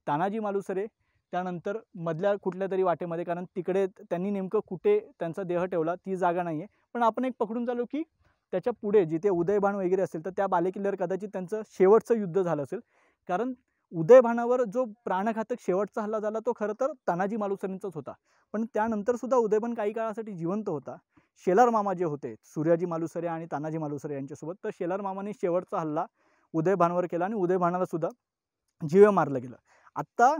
तानाजी मालुसरे त्यानंतर मधल्या कुठल्या तरी वाटेमध्ये, कारण तिकडे त्यांनी नेमकं कुठे त्यांचा देह ठेवला ती जागा नाही आहे, पण आपण एक पकडून चालू की त्याच्या पुढे जिथे उदयभान वगैरे असेल तर त्या बालेकिल्ल्यावर कदाचित त्यांचं शेवटचं युद्ध झालं असेल. कारण उदयभानावर जो प्राणघातक शेवटचा हल्ला झाला तो खरं तर तानाजी मालुसरेंचाच होता. पण त्यानंतर सुद्धा उदयभान काही काळासाठी जिवंत होता. शेलार मामा जे होते सूर्याजी मालुसरे आणि तानाजी मालुसरे यांच्यासोबत, तर शेलार मामाने शेवटचा हल्ला उदयभानवर केला आणि उदयभानाला सुद्धा जीवे मारलं गेलं. आत्ता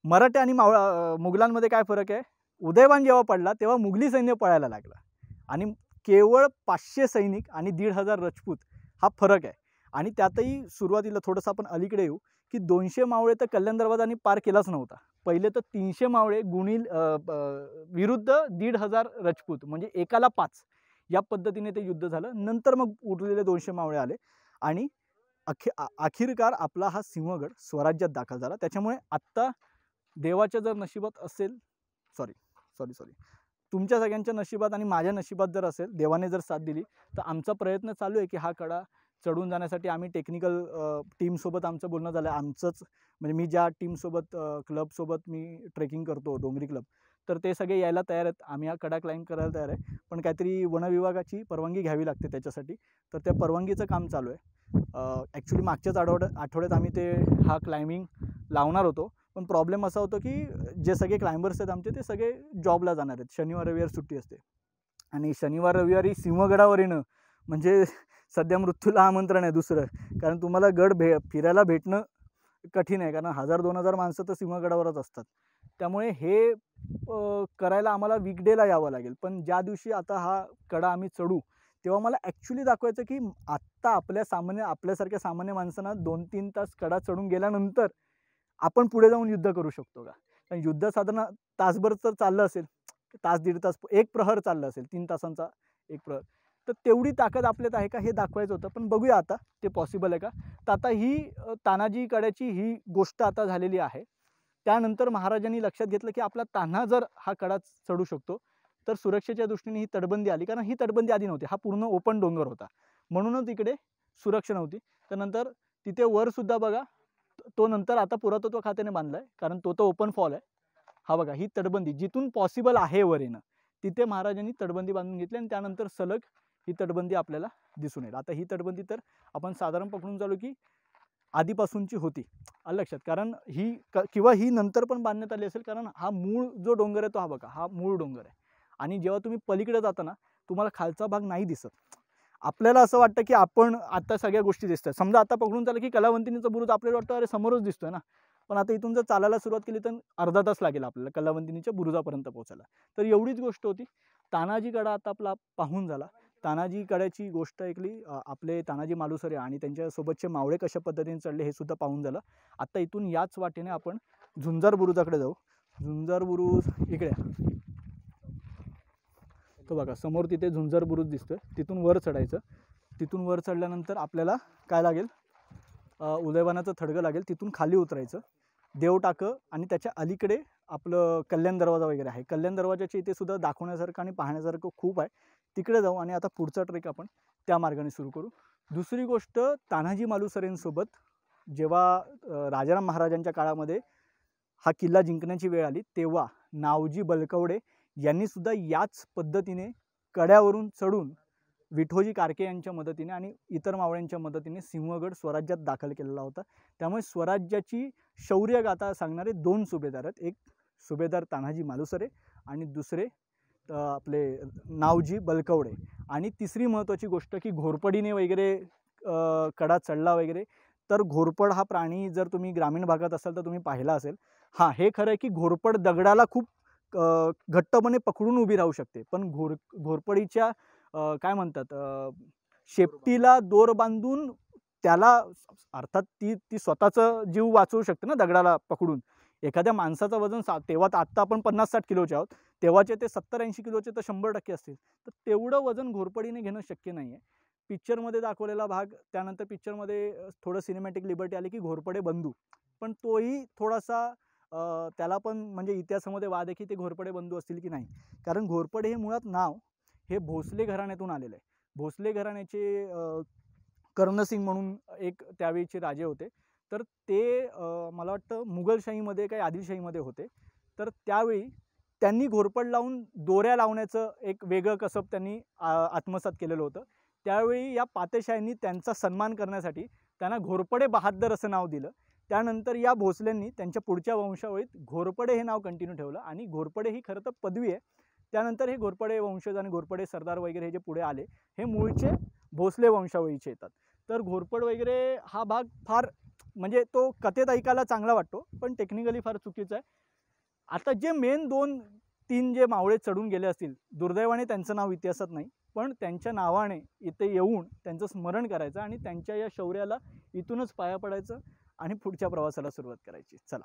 मराठा आणि मुघलांमध्ये काय फरक आहे, उदयभान जेव्हा पडला तेव्हा मुघली सैन्य पळायला लागला आणि केवळ 500 सैनिक आणि 1,500 राजपूत हा फरक आहे. आणि त्यातही सुरुवातीला थोडंसं आपण अलीकडे येऊ की 200 मावळे तर कल्याण दरवाजाने पार केलाच नव्हता. पहिले तर 300 मावळे विरुद्ध 1,500 राजपूत, म्हणजे एकाला 5 या पद्धतीने ते युद्ध झालं. नंतर मग उरलेले 200 मावळे आले आणि अखेरकार आपला हा सिंहगड स्वराज्यात दाखल झाला. त्याच्यामुळे आत्ता देवाच्या जर नशिबात असेल, सॉरी तुमच्या सगळ्यांच्या नशिबात आणि माझ्या नशिबात जर असेल, देवाने जर साथ दिली, तर आमचा प्रयत्न चालू आहे की हा कडा चढून जाण्यासाठी. आम्ही टेक्निकल टीमसोबत आमचं बोलणं झालं आहे. आमचंच म्हणजे मी ज्या टीमसोबत क्लबसोबत मी ट्रेकिंग करतो, डोंगरी क्लब, तर ते सगळे यायला तयार आहेत. आम्ही हा कडा क्लाइंब करायला तयार आहे. पण काहीतरी वनविभागाची परवानगी घ्यावी लागते त्याच्यासाठी, तर त्या परवानगीचं काम चालू आहे. ॲक्च्युली मागच्याच आठवड्यात आम्ही हा क्लाइम्बिंग लावणार होतो. पण प्रॉब्लेम असा होतो की जे सगळे क्लाइंबर्स आहेत आमचे ते सगळे जॉबला जाणार आहेत. शनिवार रविवार सुट्टी असते आणि शनिवार रविवारी सिंहगडावर येणं म्हणजे सध्या मृत्यूला आमंत्रण आहे दुसरं. कारण तुम्हाला गड फिरायला भेटणं कठीण आहे, कारण 1,000-2,000 माणसं तर सिंहगडावरच असतात. त्यामुळे हे करायला आम्हाला वीकडेला यावं लागेल. पण ज्या दिवशी आता हा कडा आम्ही चढू तेव्हा मला ॲक्च्युली दाखवायचं की आत्ता आपल्यासारख्या सामान्य माणसांना 2-3 तास कडा चढून गेल्यानंतर आपण पुढे जाऊन युद्ध करू शकतो का? कारण युद्ध साधारण तासभर तर चाललं असेल, तास दीड तास, एक प्रहर चाललं असेल, 3 तासांचा एक प्रहर. तर तेवढी ताकद आपल्यात आहे का हे दाखवायचं होतं. पण बघूया आता ते पॉसिबल आहे का. तर आता ही तानाजी कड्याची ही गोष्ट आता झालेली आहे. त्यानंतर महाराजांनी लक्षात घेतलं की आपला तान्हा जर हा कडा चढू शकतो तर सुरक्षेच्या दृष्टीने ही तटबंदी आली. कारण ही तटबंदी आधी नव्हती, हा पूर्ण ओपन डोंगर होता, म्हणूनच इकडे सुरक्षा नव्हती. त्यानंतर तिथे वर सुद्धा बघा, तो नंतर आता पुरातत्व खात्याने बांधलाय, कारण तो ओपन फॉल आहे. हा बघा, ही तटबंदी जिथून पॉसिबल आहे वर येणं तिथे महाराजांनी तटबंदी बांधून घेतली आणि त्यानंतर सलग ही तटबंदी आपल्याला दिसून येईल. आता ही तटबंदी तर आपण साधारण पकडून चालू की आधीपासूनची होती, आलं लक्षात. कारण ही किंवा ही नंतर पण बांधण्यात आली असेल, कारण हा मूळ जो डोंगर आहे तो हा बघा, हा मूळ डोंगर आहे. आणि जेव्हा तुम्ही पलीकडे जाता ना तुम्हाला खालचा भाग नाही दिसत. आपल्याला असं वाटतं की आपण आता सगळ्या गोष्टी दिसतात. समजा आता पकडून चाललं की कलावंतिनीचा बुरुज आपल्याला वाटतं अरे समोरच दिसतोय ना, पण आता इथून जर चालायला सुरुवात केली तर अर्धा तास लागेल आपल्याला कलावंतिनीच्या बुरुजापर्यंत पोहोचायला. तर एवढीच गोष्ट होती. तानाजी कडा आता आपला पाहून झाला. तानाजी कड्याची गोष्ट ऐकली, आपले तानाजी मालुसरे आणि त्यांच्यासोबतचे मावळे कशा पद्धतीने चढले हे सुद्धा पाहून झालं. आता इथून याच वाटेने आपण झुंजार बुरुजाकडे जाऊ. झुंजार बुरुज इकडे, तो बघा समोर तिथे झुंजार बुरुज दिसतोय. तिथून वर चढायचं. तिथून वर चढल्यानंतर आपल्याला काय लागेल, उदयवानाचं थडगं लागेल. तिथून खाली उतरायचं. देवटाकं आणि त्याच्या अलीकडे आपलं कल्याण दरवाजा वगैरे आहे. कल्याण दरवाजाच्या इथे सुद्धा दाखवण्यासारखं आणि पाहण्यासारखं खूप आहे. तिकडे जाऊ आणि आता पुढचा ट्रेक आपण त्या मार्गाने सुरू करू. दुसरी गोष्ट, तानाजी मालुसरेंसोबत जेव्हा राजाराम महाराजांच्या काळामध्ये हा किल्ला जिंकण्याची वेळ आली तेव्हा नावजी बलकवडे यांनी सुद्धा याच पद्धतीने कड्यावरून चढून विठोजी कारके यांच्या मदतीने आणि इतर मावळ्यांच्या मदतीने सिंहगड स्वराज्यात दाखल केलेला होता. त्यामुळे स्वराज्याची शौर्यगाथा सांगणारे 2 सुभेदार आहेत. एक सुभेदार तानाजी मालुसरे आणि दुसरे आपले नावजी बलकवडे. आणि तिसरी महत्त्वाची गोष्ट की घोरपडीने वगैरे कडा चढला वगैरे, तर घोरपड हा प्राणी जर तुम्ही ग्रामीण भागात असाल तर तुम्ही पाहिला असेल. हां, हे खरं आहे की घोरपड दगडाला खूप घट्टपणे पकडून उभी राहू शकते, पण घोरपडीच्या काय म्हणतात शेपटीला दोर बांधून त्याला, अर्थात ती स्वतःचा जीव वाचवू शकते ना दगडाला पकडून. एखाद्या माणसाचं वजन तेव्हा तर आत्ता आपण 50-60 किलोचे आहोत, तेव्हाचे ते 70-80 किलोचे तर 100% असतील. तर तेवढं वजन घोरपडीने घेणं शक्य नाही आहे. पिक्चरमध्ये दाखवलेला भाग, त्यानंतर पिक्चरमध्ये थोडं सिनेमॅटिक लिबर्टी आली की घोरपडे बंधू, पण तोही थोडासा त्याला पण म्हणजे इतिहासामध्ये वाद आहे की ते घोरपडे बंधू असतील की नाही. कारण घोरपडे हे मुळात नाव हे भोसले घराण्यातून आलेलं आहे. भोसले घराण्याचे कर्णसिंग म्हणून एक त्यावेळीचे राजे होते. तर ते मला वाटतं मुघलशाहीमध्ये काही आदिलशाहीमध्ये होते. तर त्यावेळी त्यांनी घोरपड लावून दोऱ्या लावण्याचं एक वेगळं कसब त्यांनी आत्मसात केलेलं होतं. त्यावेळी या पातेशाहींनी त्यांचा सन्मान करण्यासाठी त्यांना घोरपडे बहाद्दर असं नाव दिलं. त्यानंतर या भोसल्यांनी त्यांच्या पुढच्या वंशावळीत घोरपडे हे नाव कंटिन्यू ठेवलं आणि घोरपडे ही खरं तर पदवी आहे. त्यानंतर हे घोरपडे वंशज आणि घोरपडे सरदार वगैरे हे जे पुढे आले हे मूळचे भोसले वंशावळीचे येतात. तर घोरपड वगैरे हा भाग फार म्हणजे तो कथेत ऐकायला चांगला वाटतो, पण टेक्निकली फार चुकीचा आहे. आता जे मेन 2-3 जे मावळे चढून गेले असतील, दुर्दैवाने त्यांचं नाव इतिहासात नाही, पण त्यांच्या नावाने इथे येऊन त्यांचं स्मरण करायचं आणि त्यांच्या या शौर्याला इथूनच पाया पडायचं आणि पुढच्या प्रवासाला सुरुवात करायची. चला,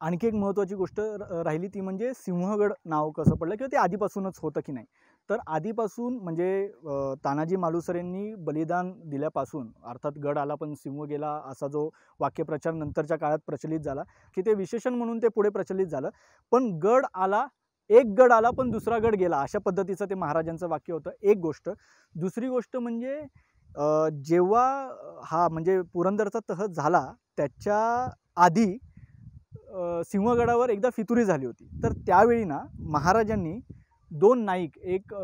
आणखी एक महत्त्वाची गोष्ट राहिली ती म्हणजे सिंहगड नाव कसं पडलं किंवा ते आधीपासूनच होतं की नाही. तर आधीपासून म्हणजे तानाजी मालुसरेंनी बलिदान दिल्यापासून, अर्थात गड आला पण सिंह गेला असा जो वाक्यप्रचार नंतरच्या काळात प्रचलित झाला की ते विशेषण म्हणून ते पुढे प्रचलित झालं. पण गड आला, एक गड आला पण दुसरा गड गेला, अशा पद्धतीचं ते महाराजांचं वाक्य होतं. एक गोष्ट. दुसरी गोष्ट म्हणजे जेव्हा हा म्हणजे पुरंदरचा तह झाला त्याच्या आधी सिंहगडावर एकदा फितुरी झाली होती. तर त्यावेळी ना महाराजांनी 2 नाईक, एक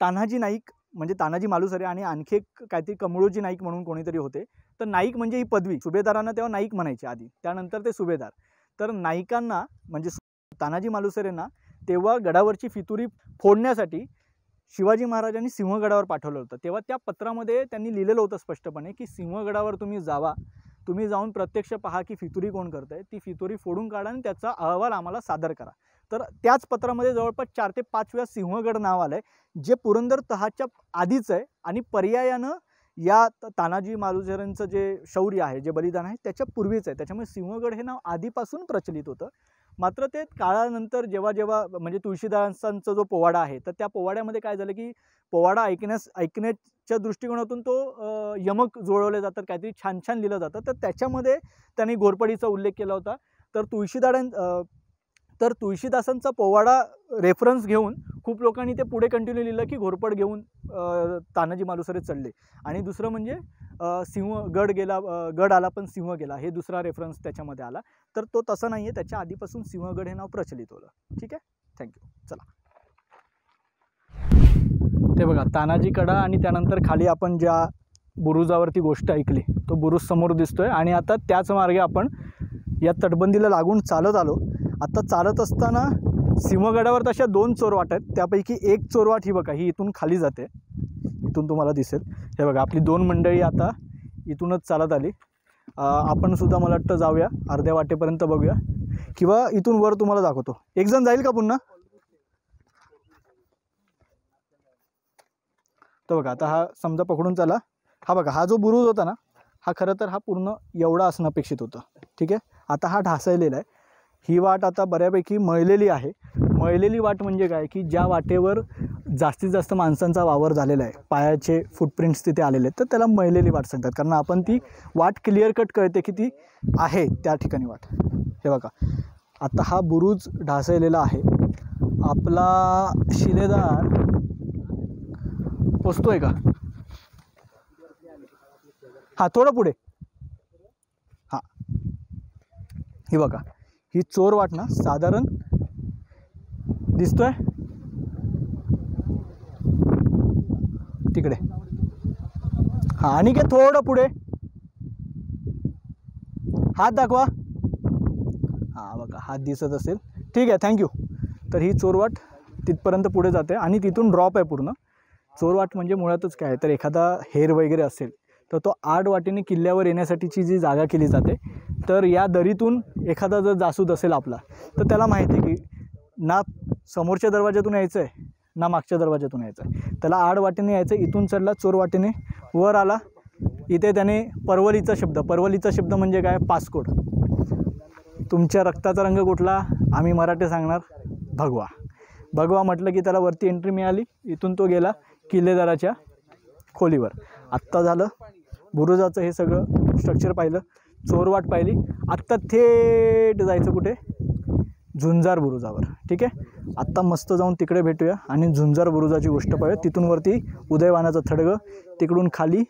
तान्हाजी नाईक म्हणजे तानाजी मालुसरे आणि आणखी एक काहीतरी कमळोजी नाईक म्हणून कोणीतरी होते. तर नाईक म्हणजे ही पदवी, सुभेदारांना तेव्हा नाईक म्हणायचे आधी, त्यानंतर ते सुभेदार. तर नाईकांना म्हणजे तानाजी मालुसरेंना तेव्हा गडावरची फितुरी फोडण्यासाठी शिवाजी महाराजांनी सिंहगडावर पाठवलं होतं. तेव्हा त्या पत्रामध्ये त्यांनी लिहिलेलं होतं स्पष्टपणे की सिंहगडावर तुम्ही जावा, तुम्ही जाऊन प्रत्यक्ष पहा की फितुरी कोण करतंय, ती फितुरी फोडून काढा आणि त्याचा अहवाल आम्हाला सादर करा. तर त्याच पत्रामध्ये जवळपास 4 ते 5 वेळा सिंहगड नाव आलं आहे, जे पुरंदर तहाच्या आधीच आहे आणि पर्यायानं या तानाजी मालुसरेंचं जे शौर्य आहे, जे बलिदान आहे त्याच्या पूर्वीच आहे. त्याच्यामुळे सिंहगड हे नाव आधीपासून प्रचलित होतं. मात्र ते काळानंतर जेव्हा म्हणजे तुळशीदासांचा जो पोवाडा आहे, तर त्या पोवाड्यामध्ये काय झालं की पोवाडा ऐकण्याच्या दृष्टिकोनातून तो यमक जुळवले जातात, काहीतरी छान छान लिहिलं जातं. तर त्याच्यामध्ये त्यांनी घोरपडीचा उल्लेख केला होता. तर तुळशीदासांचा पोवाडा रेफरन्स घेऊन खूप लोकांनी ते पुढे कंटिन्यू लिहिलं की घोरपड घेऊन तानाजी मालुसरे चढले. आणि दुसरं म्हणजे गड आला पण सिंह गेला, हे दुसरा रेफरन्स त्याच्यामध्ये आला. तर तो तसा नाही आहे, त्याच्या आधीपासून सिंहगड हे नाव प्रचलित होतं. ठीक आहे, थँक्यू. चला, ते बघा तानाजी कडा आणि त्यानंतर खाली आपण ज्या बुरुजावरती गोष्ट ऐकली तो बुरुज समोर दिसतोय. आणि आता त्याच मार्गे आपण या तटबंदीला लागून चालत आलो. आता चालत असताना सिंहगडावर तशा 2 चोरवाट आहेत, त्यापैकी एक चोरवाट ही बघा, ही इथून खाली जाते, इथून तुम्हाला दिसेल. हे बघा आपली 2 मंडळी आता इथूनच चालत आली. आपण सुद्धा मला वाटतं जाऊया, अर्ध्या वाटेपर्यंत बघूया किंवा इथून वर तुम्हाला दाखवतो. एक जण जाईल का पुन्हा? तर बघा आता हा समजा पकडून चला. हा बघा, हा जो बुरुज होता ना, हा खरं तर हा पूर्ण एवढा असणं अपेक्षित होतं. ठीक आहे, आता हा ढासळलेला आहे. ही वाट आता बऱ्यापैकी मळलेली आहे. मळलेली वाट म्हणजे काय की ज्या वाटेवर जास्तीत जास्त माणसांचा वावर झालेला आहे, पायाचे फुटप्रिंट्स तिथे आलेले आहेत, तर त्याला मळलेली वाट सांगतात. कारण आपण ती वाट क्लिअर कट कळते की ती आहे त्या ठिकाणी वाट. हे बघा आता हा बुरुज ढासळलेला आहे. आपला शिलेदार पोचतोय का? हां, थोडं पुढे. हां, ही बघा, ही चोर वाट ना साधारण दिसतोय तिकडे. हां, आणि काय थोडं पुढे हात दाखवा. हां बघा, हात दिसत असेल. ठीक आहे, थँक्यू. तर ही चोरवाट तिथपर्यंत पुढे जाते आणि तिथून ड्रॉप आहे पूर्ण. चोरवाट म्हणजे मुळातच काय, तर एखादा हेर वगैरे असेल तर तो आड वाटेने किल्ल्यावर येण्यासाठीची जी जागा केली जाते. तर या दरीतून एखादा जर जासूद असेल आपला, तर त्याला माहिती आहे की ना समोरच्या दरवाजातून यायचं आहे ना मागच्या दरवाजातून यायचं आहे, त्याला आड वाटेने यायचं. इथून चढला चोर वाटेने, वर आला, इथे त्याने परवलीचा शब्द म्हणजे काय, पासकोड. तुमच्या रक्ताचा रंग कुठला? आम्ही मराठी सांगणार, भगवा. भगवा म्हटलं की त्याला वरती एंट्री मिळाली. इथून तो गेला किल्लेदाराच्या खोलीवर. आत्ता झालं बुरुजाचं हे सगळं स्ट्रक्चर पाहिलं, चोरवाट पाहिली. आत्ता थेट जायचं कुठे? झुंजार बुरुजावर. ठीक आहे, आत्ता मस्त जाऊन तिकडे भेटूया आणि झुंजार बुरुजाची गोष्ट पाहूया. तिथून वरती उदयवानाचं थडगं, तिकडून खाली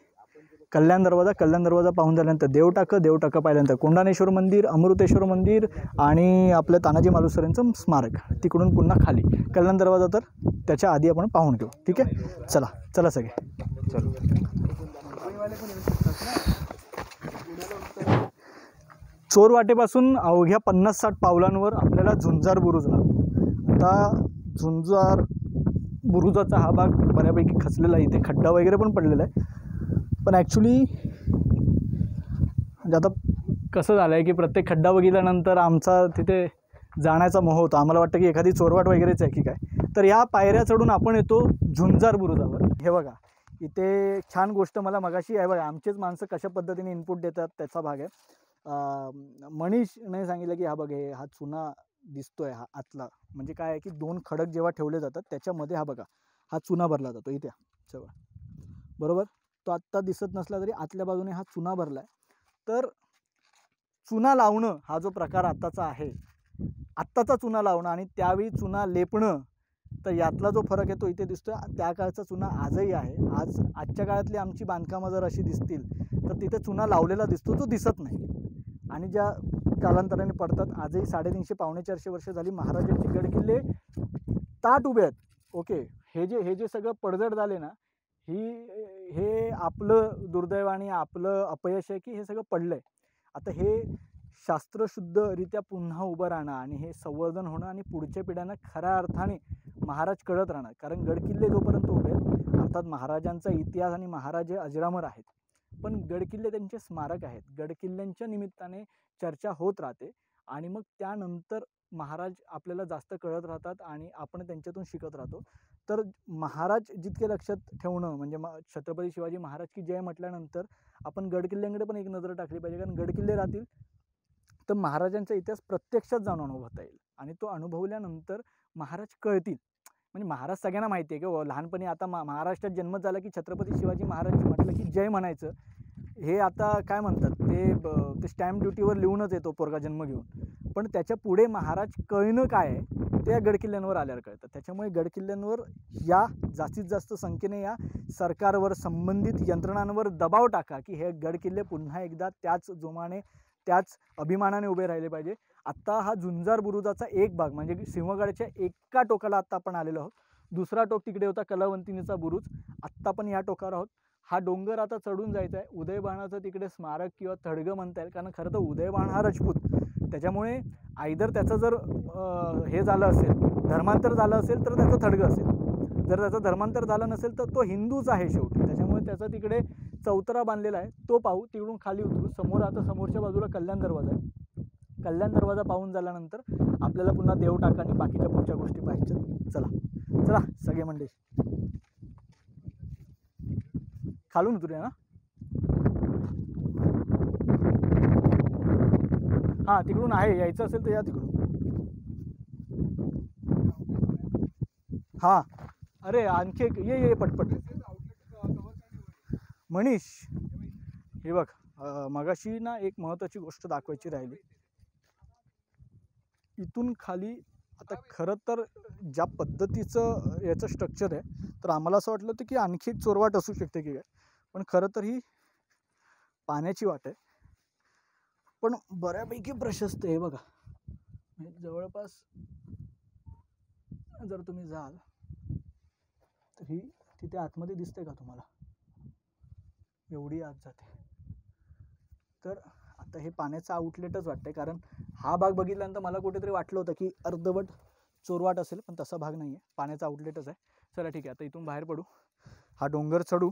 कल्याण दरवाजा पाहून झाल्यानंतर देवटाकं पाहिल्यानंतर कोंडाणेश्वर मंदिर, अमृतेश्वर मंदिर आणि आपलं तानाजी मालुसरेंचं स्मारक. तिकडून पुन्हा खाली कल्याण दरवाजा, तर त्याच्या आधी आपण पाहून घेऊ. ठीक आहे, चला सगळे चलो. चोरवाटेपासून अवघ्या 50-60 पावलांवर आपल्याला झुंजार बुरुज लागतो. आता झुंजार बुरुजाचा हा भाग बऱ्यापैकी खचलेला आहे, इथे खड्डा वगैरे पण पडलेला आहे. पण ॲक्च्युली म्हणजे आता कसं झालं आहे की प्रत्येक खड्डा बघितल्यानंतर आमचा तिथे जाण्याचा मोह होता. आम्हाला वाटतं की एखादी चोरवाट वगैरेच आहे की काय. तर या पायऱ्या चढून आपण येतो झुंजार बुरुजावर. हे बघा, इथे छान गोष्ट मला मगाशी आहे बघा, आमचेच माणसं कशा पद्धतीने इनपुट देतात त्याचा भाग आहे. मनीषने सांगितलं की हा बघ, हा चुना दिसतोय हा आतला, म्हणजे काय आहे की 2 खडक जेव्हा ठेवले जातात त्याच्यामध्ये हा बघा, हा चुना भरला जातो इथे सगळं, बरोबर. तो आत्ता दिसत नसला तरी आतल्या बाजूने हा चुना भरला आहे. तर चुना लावणं हा जो प्रकार आत्ताचा आहे, आत्ताचा चुना लावणं आणि त्यावेळी चुना लेपणं, तर यातला जो फरक आहे तो इथे दिसतोय. त्या काळचा चुना आजही आहे. आजच्या काळातली आमची बांधकामं जर अशी दिसतील तर तिथे चुना लावलेला दिसतो, तो दिसत नाही. आणि ज्या कालांतराने पडतात, आजही 350-450 वर्ष झाली महाराजांचे गडकिल्ले ताट उभे आहेत. ओके, हे जे सगळं पडझड झाले ना, हे आपलं दुर्दैव आणि आपलं अपयश आहे की हे सगळं पडलं आहे. आता हे शास्त्रशुद्धरित्या पुन्हा उभं राहणं आणि हे संवर्धन होणं आणि पुढच्या पिढ्यांना खऱ्या अर्थाने महाराज कळत राहणार. कारण गडकिल्ले जोपर्यंत उभे आहेत, अर्थात महाराजांचा इतिहास आणि महाराज हे अजरामर आहेत. पण गडकिल्ले त्यांचे स्मारक आहेत. गडकिल्ल्यांच्या निमित्ताने चर्चा होत राहते आणि मग त्यानंतर महाराज आपल्याला जास्त कळत राहतात आणि आपण त्यांच्यातून शिकत राहतो. तर महाराज जितके लक्षात ठेवणं म्हणजे छत्रपती शिवाजी महाराज की जय म्हटल्यानंतर आपण गडकिल्ल्यांकडे पण एक नजर टाकली पाहिजे, कारण गडकिल्ले राहतील तर महाराजांचा इतिहास प्रत्यक्षात जाऊन अनुभवता येईल आणि तो अनुभवल्यानंतर महाराज कळतील. म्हणजे महाराज सगळ्यांना माहिती आहे की लहानपणी आता महाराष्ट्रात जन्म झाला की छत्रपती शिवाजी महाराज म्हटलं की जय म्हणायचं, हे आता काय म्हणतात ते स्टॅम्प ड्युटीवर लिहूनच येतो पोरगा जन्म घेऊन. पण त्याच्या पुढे महाराज कळणं काय आहे ते या गडकिल्ल्यांवर आल्यावर कळतं. त्याच्यामुळे गडकिल्ल्यांवर या जास्तीत जास्त संख्येने या सरकारवर संबंधित यंत्रणांवर दबाव टाका की हे गडकिल्ले पुन्हा एकदा त्याच जोमाने त्याच अभिमानाने उभे राहिले पाहिजे. आत्ता हा झुंजार बुरुजाचा एक भाग म्हणजे सिंहगडाच्या एका टोकाला आत्ता आपण आलेलो आहोत. दुसरा टोक तिकडे होता कलावंतिनीचा बुरुज, आत्ता पण या टोकावर आहोत. हा डोंगर आता चढून जायचा आहे. उदयबाणाचं तिकडे स्मारक किंवा थडगं म्हणता येईल, कारण खरं तर उदयबाण हा राजपूत, त्याच्यामुळे आयदर त्याचं जर हे झालं असेल धर्मांतर झालं असेल तर त्याचं थडगं असेल, जर त्याचं धर्मांतर झालं नसेल तर तो हिंदूच आहे शेवटी. त्याच्यामुळे त्याचा तिकडे चौतरा बांधलेला आहे, तो पाहू. तिकडून खाली उतरू. समोर आता समोरच्या बाजूला कल्याण दरवाजा आहे. कल्याण दरवाजा पाहून झाल्यानंतर आपल्याला पुन्हा देवटाक आणि बाकीच्या पुढच्या गोष्टी पाहिजेत. चला चला सगळे मंडळी खालून उतरूया ना. हां तिकडून आहे, यायचं असेल तर या तिकडून. हां अरे आणखी एक ये पटपट. मनीष हे बघ, मगाशी ना एक महत्त्वाची गोष्ट दाखवायची राहिली. इथून खाली आता खरं तर ज्या पद्धतीचं याचं स्ट्रक्चर आहे तर आम्हाला असं वाटलं होतं की आणखी एक चोरवाट असू शकते की काय, पण खरं तर ही पाण्याची वाट आहे, पण बऱ्यापैकी प्रशस्त आहे बघा. जवळपास जर तुम्ही जाल तर ही तिथे आतमध्ये दिसते का तुम्हाला, एवढी आत जाते. तर आता हे पाण्याचं आउटलेटच वाटतंय, कारण हा भाग बघितल्यानंतर मला कुठेतरी वाटलं होतं की अर्धवट चोरवाट असेल, पण तसा भाग नाही आहे, पाण्याचा आउटलेटच आहे. चला ठीक आहे, आता इथून बाहेर पडू, हा डोंगर चढू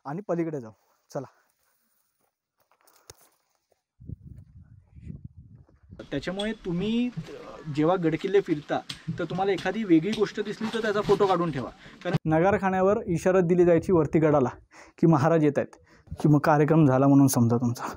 आणि पलीकडे जाऊ. चला. त्याच्यामुळे तुम्ही जेव्हा गडकिल्ले फिरता तर तुम्हाला एखादी वेगळी गोष्ट दिसली तर त्याचा फोटो काढून ठेवा, कारण नगारखान्यावर इशारा दिली जायची वरती गडाला की महाराज येत आहेत, की मग कार्यक्रम झाला म्हणून समजा तुमचा.